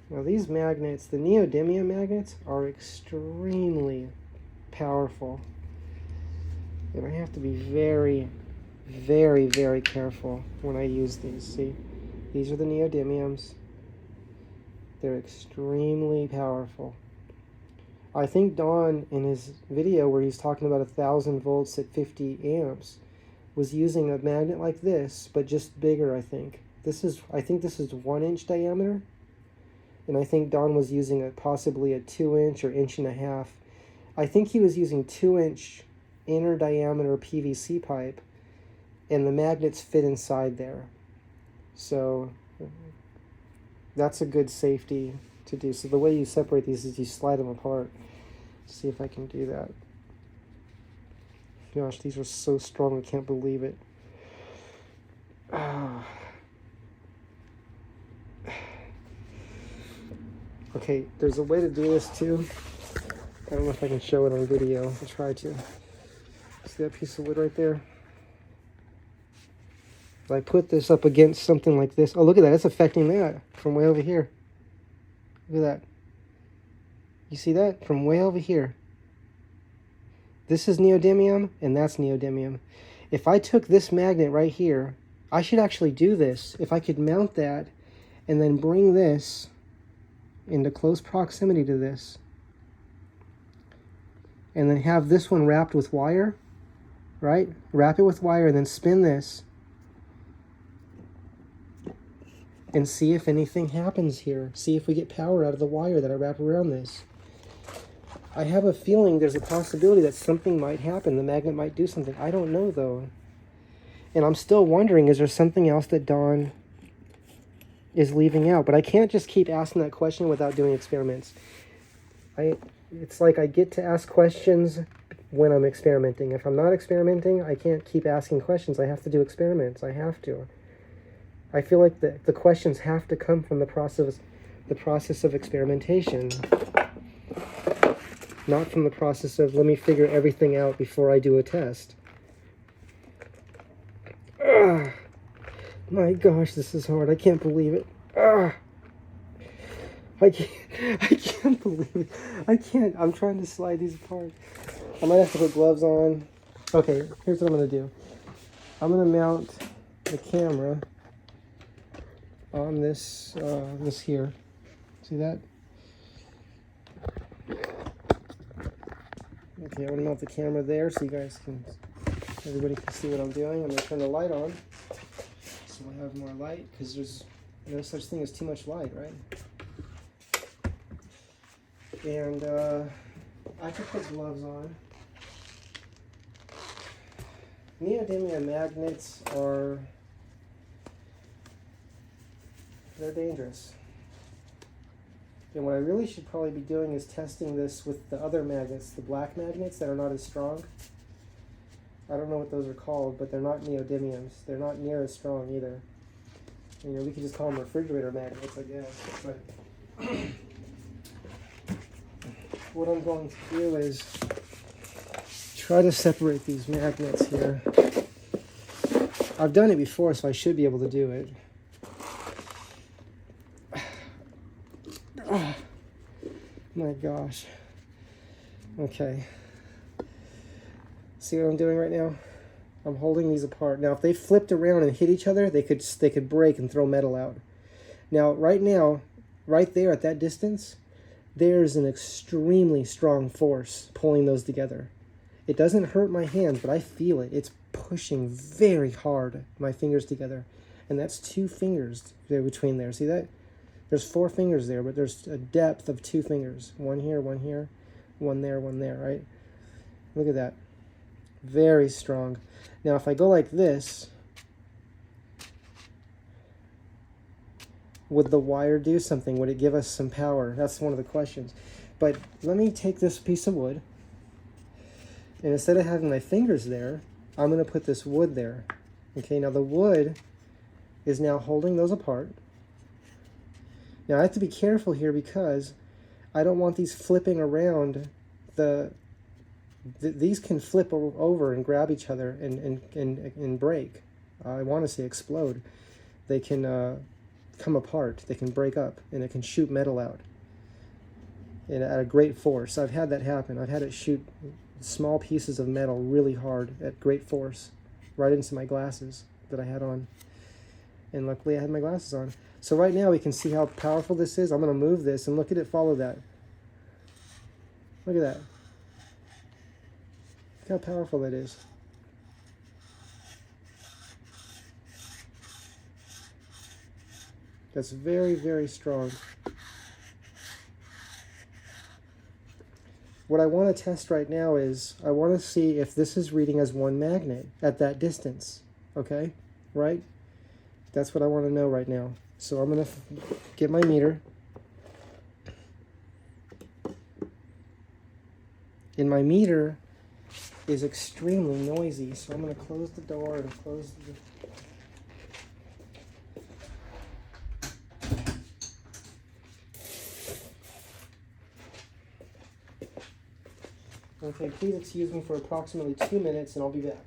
Now these magnets, the neodymium magnets, are extremely powerful. And I have to be very, very, very careful when I use these. See, these are the neodymiums. They're extremely powerful. I think Don, in his video where he's talking about 1,000 volts at 50 amps, was using a magnet like this, but just bigger, I think. I think this is 1 inch diameter. And I think Don was using possibly a 2 inch or 1.5 inches. I think he was using 2 inch inner diameter PVC pipe, and the magnets fit inside there. So that's a good safety to do. So the way you separate these is you slide them apart. Let's see if I can do that. Gosh, these are so strong, I can't believe it. Okay, there's a way to do this too. I don't know if I can show it on video. I'll try to. See that piece of wood right there? If I put this up against something like this, oh, look at that, it's affecting that from way over here. Look at that. You see that? From way over here. This is neodymium, and that's neodymium. If I took this magnet right here, I should actually do this. If I could mount that and then bring this into close proximity to this, and then have this one wrapped with wire, right? Wrap it with wire and then spin this and see if anything happens here. See if we get power out of the wire that I wrap around this. I have a feeling there's a possibility that something might happen. The magnet might do something. I don't know, though. And I'm still wondering, is there something else that Don is leaving out? But I can't just keep asking that question without doing experiments. It's like I get to ask questions when I'm experimenting. If I'm not experimenting, I can't keep asking questions. I have to do experiments. I have to. I feel like the questions have to come from the process of experimentation. Not from the process of, let me figure everything out before I do a test. My gosh, this is hard. I can't believe it. I can't, I can't believe it. I can't. I'm trying to slide these apart. I might have to put gloves on. Okay, here's what I'm going to do. I'm going to mount the camera on this here. See that? Okay, I'm going to mount the camera there so everybody can see what I'm doing. I'm going to turn the light on so we'll have more light, because there's no such thing as too much light, right? And I can put gloves on. Neodymium magnets they're dangerous. And what I really should probably be doing is testing this with the other magnets, the black magnets that are not as strong. I don't know what those are called, but they're not neodymiums. They're not near as strong either. You know, we could just call them refrigerator magnets, I guess. But what I'm going to do is try to separate these magnets here. I've done it before, so I should be able to do it. Oh, my gosh. Okay. See what I'm doing right now? I'm holding these apart. Now, if they flipped around and hit each other, they could break and throw metal out. Now, right there at that distance, there's an extremely strong force pulling those together. It doesn't hurt my hands, but I feel it. It's pushing very hard my fingers together. And that's 2 fingers there between there. See that? There's 4 fingers there, but there's a depth of 2 fingers. One here, one there, right? Look at that. Very strong. Now, if I go like this, would the wire do something? Would it give us some power? That's one of the questions. But let me take this piece of wood, and instead of having my fingers there, I'm going to put this wood there. Okay, now the wood is now holding those apart. Now I have to be careful here because I don't want these flipping around. These can flip over and grab each other and break. I want to say explode. They can come apart. They can break up, and it can shoot metal out at a great force. I've had that happen. I've had it shoot small pieces of metal really hard at great force right into my glasses that I had on. And luckily I had my glasses on. So right now we can see how powerful this is. I'm going to move this and look at it follow that. Look at that. Look how powerful that is. That's very, very strong. What I want to test right now is I want to see if this is reading as 1 magnet at that distance. Okay? Right? That's what I want to know right now. So I'm going to get my meter. And my meter is extremely noisy, so I'm going to close the door and close the... Okay, please excuse me for approximately 2 minutes and I'll be back.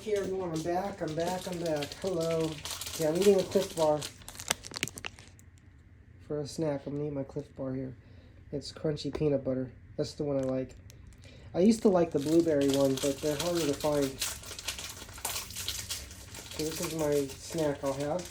Okay, everyone, I'm back. Hello. Okay, I'm eating a Cliff Bar for a snack. I'm gonna eat my Cliff Bar here. It's crunchy peanut butter. That's the one I like. I used to like the blueberry one, but they're harder to find. So this is my snack I'll have.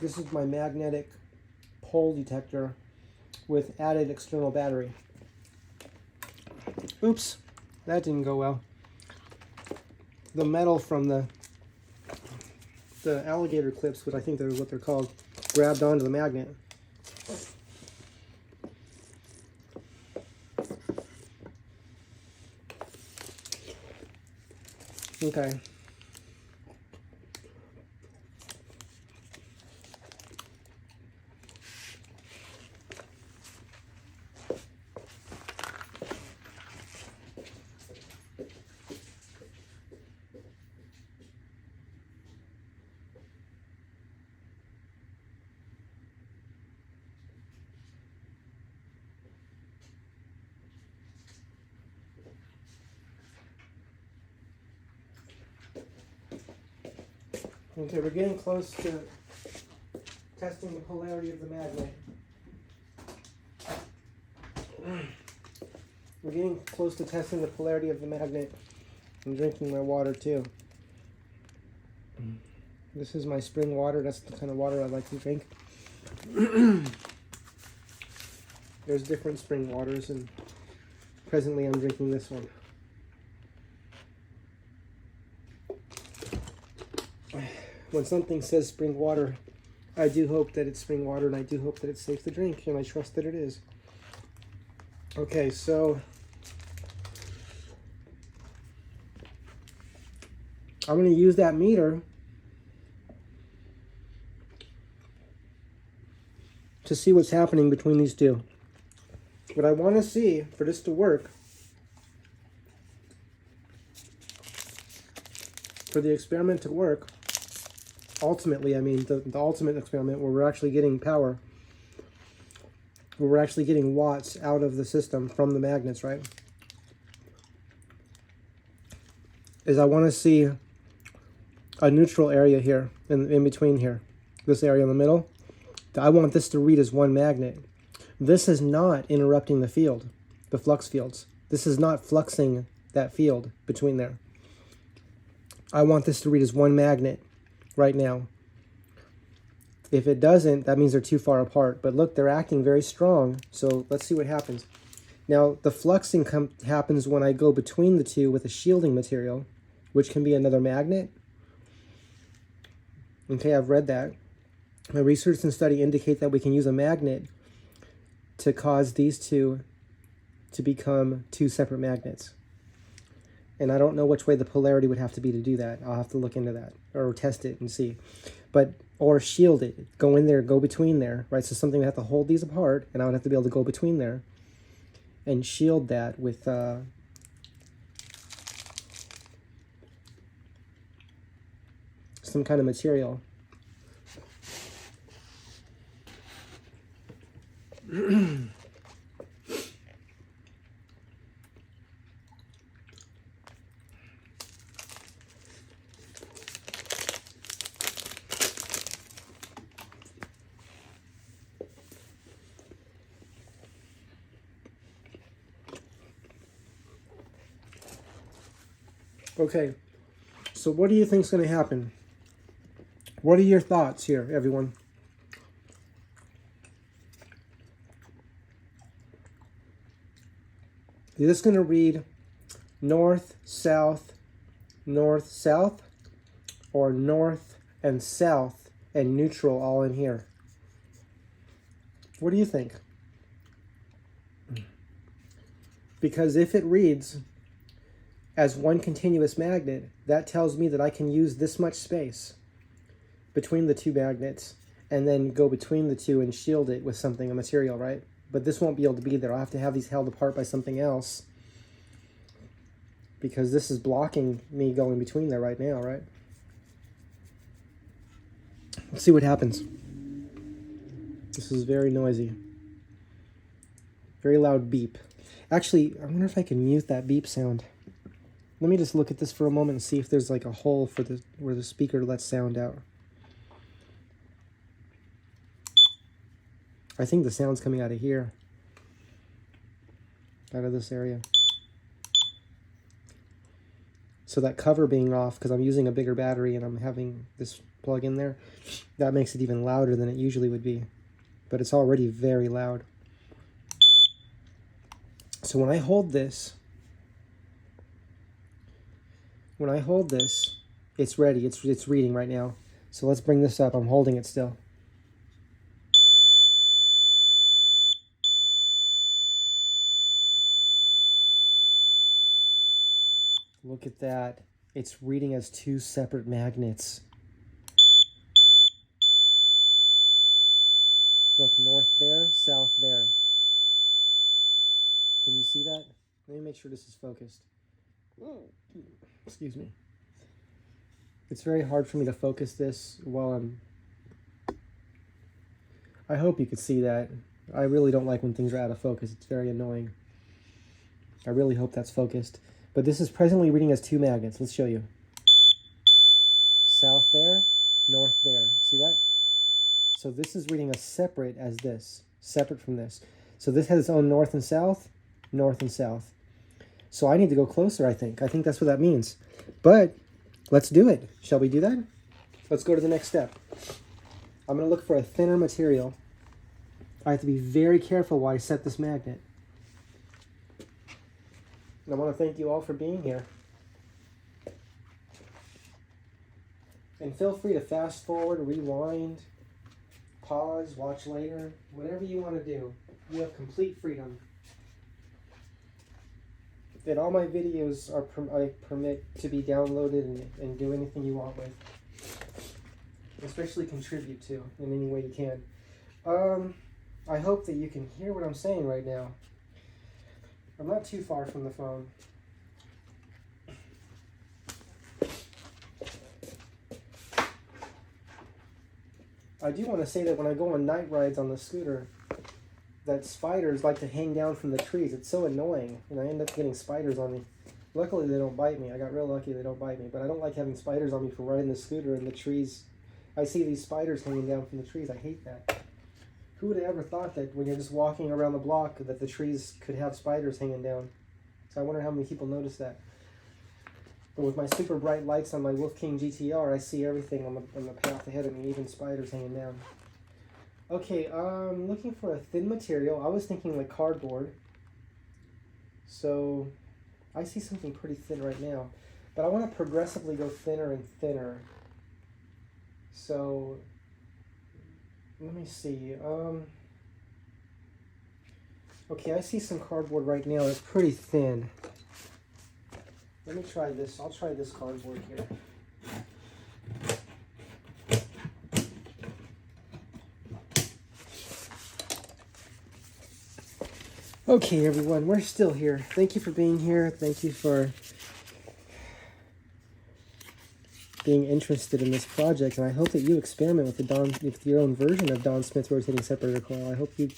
This is my magnetic pole detector with added external battery. Oops, that didn't go well. The metal from the alligator clips, which I think that's what they're called, grabbed onto the magnet. Okay. Okay, we're getting close to testing the polarity of the magnet. We're getting close to testing the polarity of the magnet. I'm drinking my water too. This is my spring water. That's the kind of water I like to drink. There's different spring waters, and presently I'm drinking this one. When something says spring water, I do hope that it's spring water, and I do hope that it's safe to drink, and I trust that it is. Okay, so I'm going to use that meter to see what's happening between these two. What I want to see for this to work, for the experiment to work, ultimately, I mean the ultimate experiment where we're actually getting power, where we're actually getting watts out of the system from the magnets, right? Is I want to see a neutral area here, in between here, this area in the middle. I want this to read as one magnet. This is not interrupting the field, the flux fields. This is not fluxing that field between there. I want this to read as one magnet right now. If it doesn't, that means they're too far apart. But look, they're acting very strong. So let's see what happens. Now, the fluxing happens when I go between the two with a shielding material, which can be another magnet. Okay, I've read that. My research and study indicate that we can use a magnet to cause these two to become two separate magnets. And I don't know which way the polarity would have to be to do that. I'll have to look into that or test it and see. But, or shield it, go in there, go between there, right? So something would have to hold these apart, and I would have to be able to go between there and shield that with some kind of material. Okay, so what do you think is going to happen? What are your thoughts here, everyone? Is this going to read north, south, or north and south and neutral all in here? What do you think? Because if it reads as one continuous magnet, that tells me that I can use this much space between the two magnets and then go between the two and shield it with something, a material, right? But this won't be able to be there. I'll have to have these held apart by something else. because this is blocking me going between there right now, right? Let's see what happens. This is very noisy. Very loud beep. Actually, I wonder if I can mute that beep sound. Let me just look at this for a moment and see if there's like a hole for where the speaker lets sound out. I think the sound's coming out of here. Out of this area. So that cover being off, because I'm using a bigger battery and I'm having this plug in there, that makes it even louder than it usually would be. But it's already very loud. So when I hold this, it's ready. It's reading right now. So let's bring this up. I'm holding it still. Look at that. It's reading as two separate magnets. Look, north there, south there. Can you see that? Let me make sure this is focused. Excuse me. It's very hard for me to focus this while I'm... I hope you could see that. I really don't like when things are out of focus. It's very annoying. I really hope that's focused. But this is presently reading as two magnets. Let's show you. South there, north there. See that? So this is reading as separate as this. Separate from this. So this has its own north and south. North and south. So I need to go closer, I think. I think that's what that means. But let's do it. Shall we do that? Let's go to the next step. I'm going to look for a thinner material. I have to be very careful while I set this magnet. And I want to thank you all for being here. And feel free to fast forward, rewind, pause, watch later, whatever you want to do. You have complete freedom. And all my videos I permit to be downloaded and do anything you want with. Especially contribute to in any way you can. I hope that you can hear what I'm saying right now. I'm not too far from the phone. I do want to say that when I go on night rides on the scooter, that spiders like to hang down from the trees. It's so annoying, and I end up getting spiders on me. Luckily, they don't bite me. I got real lucky they don't bite me, but I don't like having spiders on me for riding the scooter in the trees. I see these spiders hanging down from the trees. I hate that. Who would have ever thought that when you're just walking around the block that the trees could have spiders hanging down? So I wonder how many people notice that. But with my super bright lights on my Wolf King GTR, I see everything on the path ahead of me, even spiders hanging down. Okay, looking for a thin material. I was thinking like cardboard. So I see something pretty thin right now. But I want to progressively go thinner and thinner. So let me see. Okay, I see some cardboard right now. It's pretty thin. Let me try this. I'll try this cardboard here. Okay, everyone, we're still here. Thank you for being here. Thank you for being interested in this project, and I hope that you experiment with your own version of Don Smith's rotating separator coil. I hope you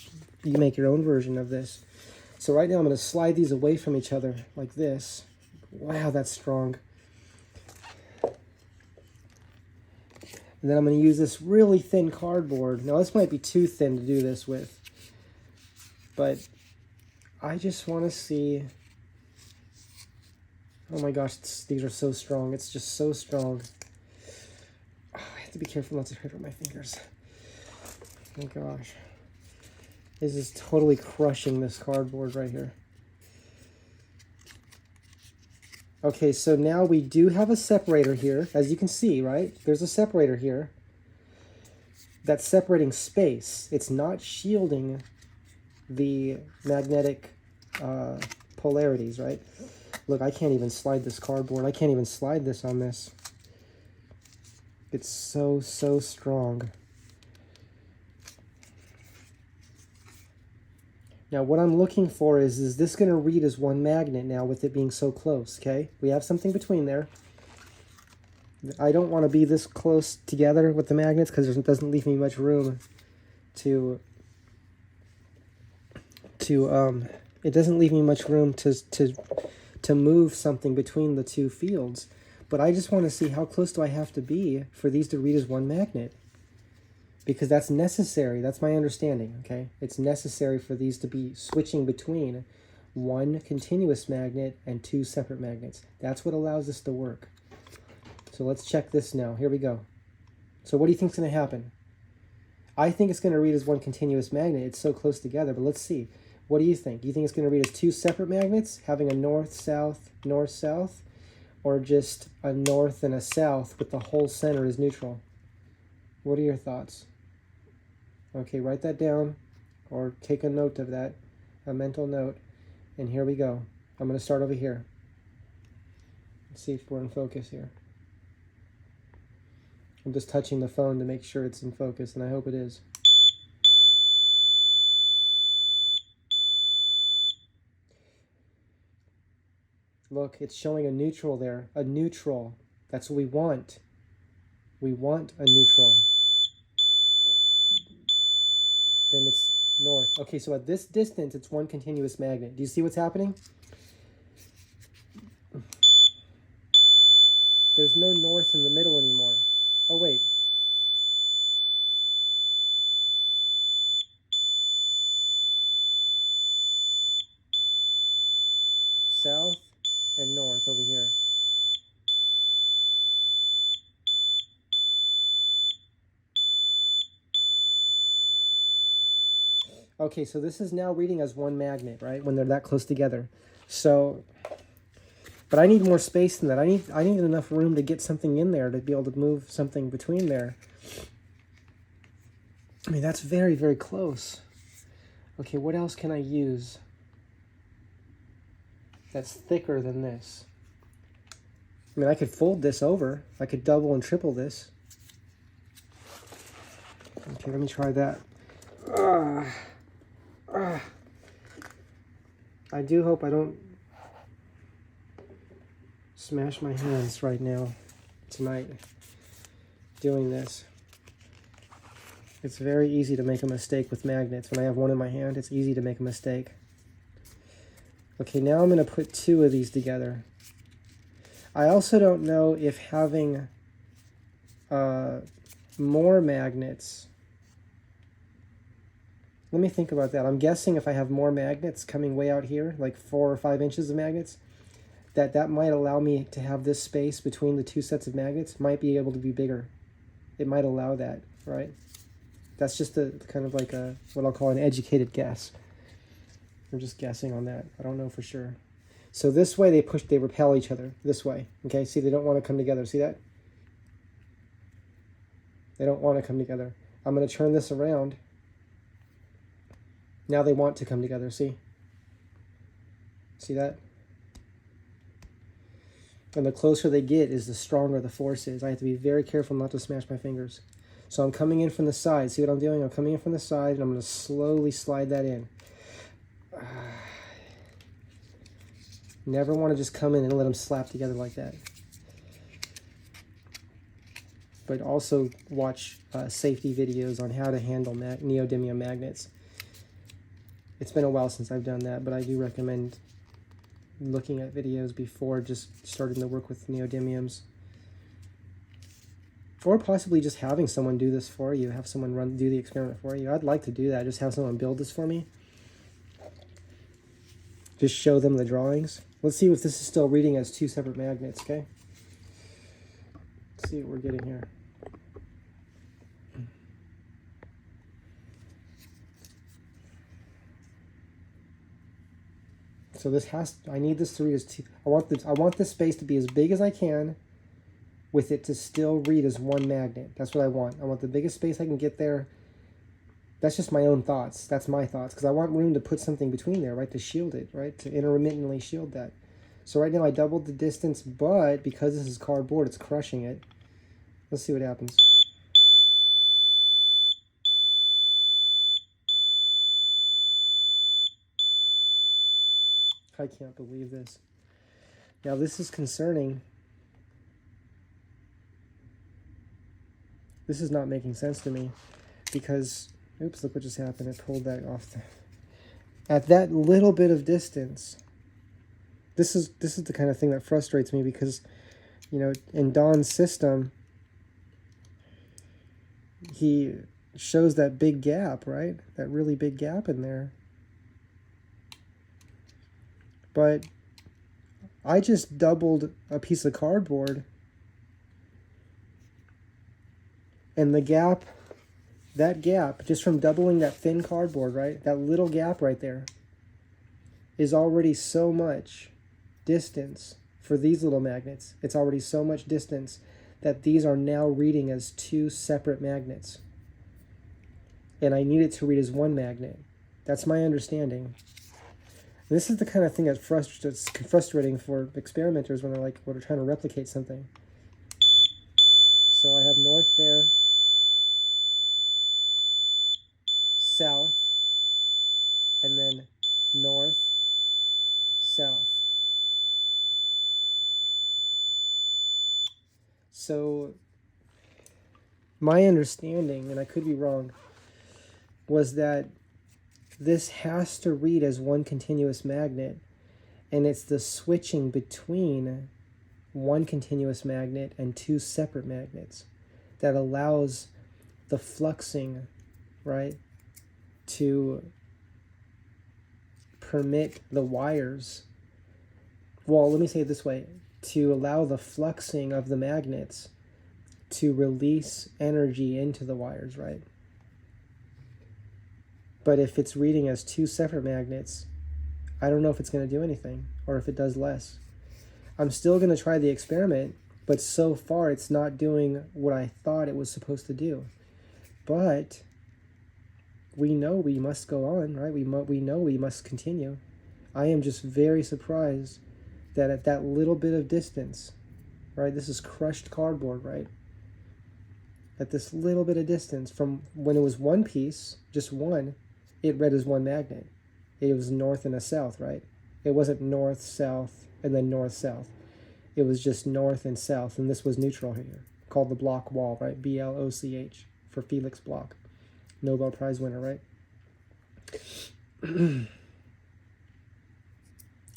make your own version of this. So right now I'm going to slide these away from each other like this. Wow, that's strong. And then I'm going to use this really thin cardboard. Now this might be too thin to do this with, but I just want to see. Oh my gosh, these are so strong. It's just so strong. Oh, I have to be careful not to hurt my fingers. Oh my gosh. This is totally crushing this cardboard right here. Okay, so now we do have a separator here. As you can see, right? There's a separator here. That's separating space. It's not shielding the magnetic polarities, right? Look, I can't even slide this cardboard. I can't even slide this on this. It's so strong. Now what I'm looking for is this going to read as one magnet now with it being so close, okay? We have something between there. I don't want to be this close together with the magnets because it doesn't leave me much room to it doesn't leave me much room to move something between the two fields. But I just want to see how close do I have to be for these to read as one magnet. Because that's necessary. That's my understanding, okay? It's necessary for these to be switching between one continuous magnet and two separate magnets. That's what allows this to work. So let's check this now. Here we go. So what do you think is going to happen? I think it's going to read as one continuous magnet. It's so close together, but let's see. What do you think? Do you think it's going to read as two separate magnets, having a north-south, north-south, or just a north and a south with the whole center as neutral? What are your thoughts? Okay, write that down or take a note of that, a mental note. And here we go. I'm going to start over here. Let's see if we're in focus here. I'm just touching the phone to make sure it's in focus, and I hope it is. Look, it's showing a neutral there. A neutral. That's what we want. We want a neutral. Then it's north. Okay, so at this distance, it's one continuous magnet. Do you see what's happening? There's no north in the middle anymore. Oh, wait. South and north over here. Okay, so this is now reading as one magnet, right? When they're that close together. So, but I need more space than that. I need enough room to get something in there to be able to move something between there. I mean, that's very, very close. Okay, what else can I use that's thicker than this? I mean, I could fold this over. I could double and triple this. Okay, let me try that. I do hope I don't smash my hands right now, tonight, doing this. It's very easy to make a mistake with magnets. When I have one in my hand, it's easy to make a mistake. Okay, now I'm going to put two of these together. I also don't know if having more magnets... Let me think about that. I'm guessing if I have more magnets coming way out here, like 4 or 5 inches of magnets, that might allow me to have this space between the two sets of magnets might be able to be bigger. It might allow that, right? That's just a kind of like a what I'll call an educated guess. I'm just guessing on that. I don't know for sure. So this way they repel each other. This way. Okay, see, they don't want to come together. See that? They don't want to come together. I'm going to turn this around. Now they want to come together, see? See that? And the closer they get is the stronger the force is. I have to be very careful not to smash my fingers. So I'm coming in from the side. See what I'm doing? I'm coming in from the side, and I'm going to slowly slide that in. Never want to just come in and let them slap together like that. But also watch safety videos on how to handle neodymium magnets. It's been a while since I've done that, but I do recommend looking at videos before just starting to work with neodymiums. Or possibly just having someone do this for you, have someone do the experiment for you. I'd like to do that, just have someone build this for me. Just show them the drawings. Let's see if this is still reading as two separate magnets, okay? Let's see what we're getting here. So I need this to read as two. I want this space to be as big as I can with it to still read as one magnet. That's what I want. I want the biggest space I can get there. That's just my own thoughts. That's my thoughts. Because I want room to put something between there, right? To shield it, right? To intermittently shield that. So right now I doubled the distance, but because this is cardboard, it's crushing it. Let's see what happens. I can't believe this. Now this is concerning. This is not making sense to me because, oops, look what just happened. I pulled that off. At that little bit of distance, this is the kind of thing that frustrates me because, you know, in Don's system, he shows that big gap, right? That really big gap in there. But I just doubled a piece of cardboard, and the gap, that gap, just from doubling that thin cardboard, right? That little gap right there is already so much distance for these little magnets. It's already so much distance that these are now reading as two separate magnets. And I need it to read as one magnet. That's my understanding. This is the kind of thing that's frustrating for experimenters when they're trying to replicate something. So I have north there, south, and then north, south. So my understanding, and I could be wrong, was that this has to read as one continuous magnet, and it's the switching between one continuous magnet and two separate magnets that allows the fluxing, right, to permit the wires, well, let me say it this way, to allow the fluxing of the magnets to release energy into the wires, right? But if it's reading as two separate magnets, I don't know if it's going to do anything or if it does less. I'm still going to try the experiment, but so far it's not doing what I thought it was supposed to do. But we know we must go on, right? We know we must continue. I am just very surprised that at that little bit of distance, right? This is crushed cardboard, right? At this little bit of distance from when it was one piece, just one, it read as one magnet. It was north and a south, right? It wasn't north, south, and then north, south. It was just north and south, and this was neutral here, called the Bloch wall, right? B-L-O-C-H, for Felix Bloch, Nobel Prize winner, right?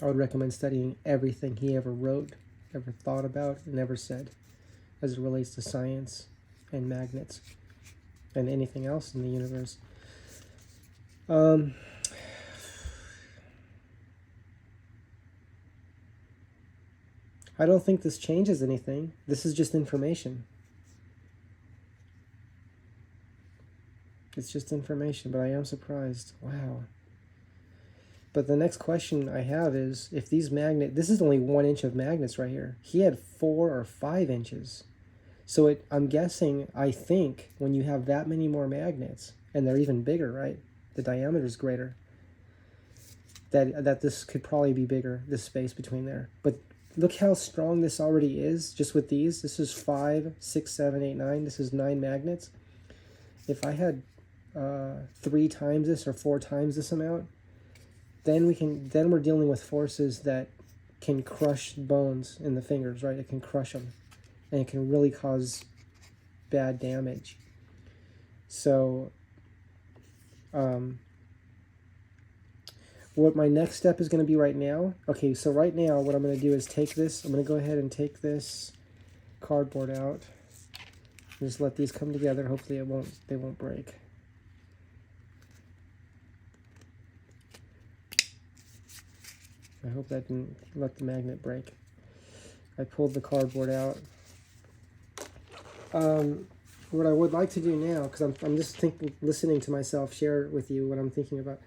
I would recommend studying everything he ever wrote, ever thought about, and ever said, as it relates to science and magnets and anything else in the universe. I don't think this changes anything. This is just information. It's just information, but I am surprised. Wow. But the next question I have is, if these this is only 1 inch of magnets right here. He had 4 or 5 inches. So I'm guessing, I think, when you have that many more magnets, and they're even bigger, right? The diameter is greater. That this could probably be bigger, this space between there. But look how strong this already is, just with these. This is 5, 6, 7, 8, 9. This is 9 magnets. If I had 3 times this or 4 times this amount, then we're dealing with forces that can crush bones in the fingers, right? It can crush them, and it can really cause bad damage. So, what my next step is going to be right now. Okay, so right now what I'm going to do is take this. I'm going to go ahead and take this cardboard out. Just let these come together. Hopefully they won't break. I hope that didn't let the magnet break. I pulled the cardboard out. What I would like to do now, because I'm just listening to myself share with you what I'm thinking about.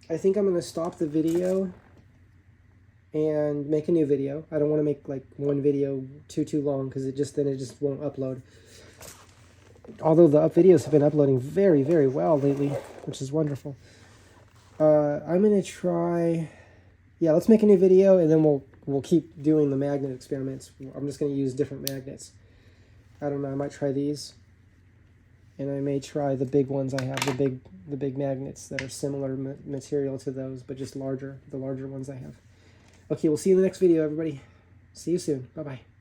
I think I'm going to stop the video and make a new video. I don't want to make like one video too long, because it just won't upload. Although the videos have been uploading very, very well lately, which is wonderful. I'm going to try... Yeah, let's make a new video, and then we'll keep doing the magnet experiments. I'm just going to use different magnets. I don't know, I might try these. And I may try the big ones I have, the big magnets that are similar material to those, but just larger, the larger ones I have. Okay, we'll see you in the next video, everybody. See you soon. Bye-bye.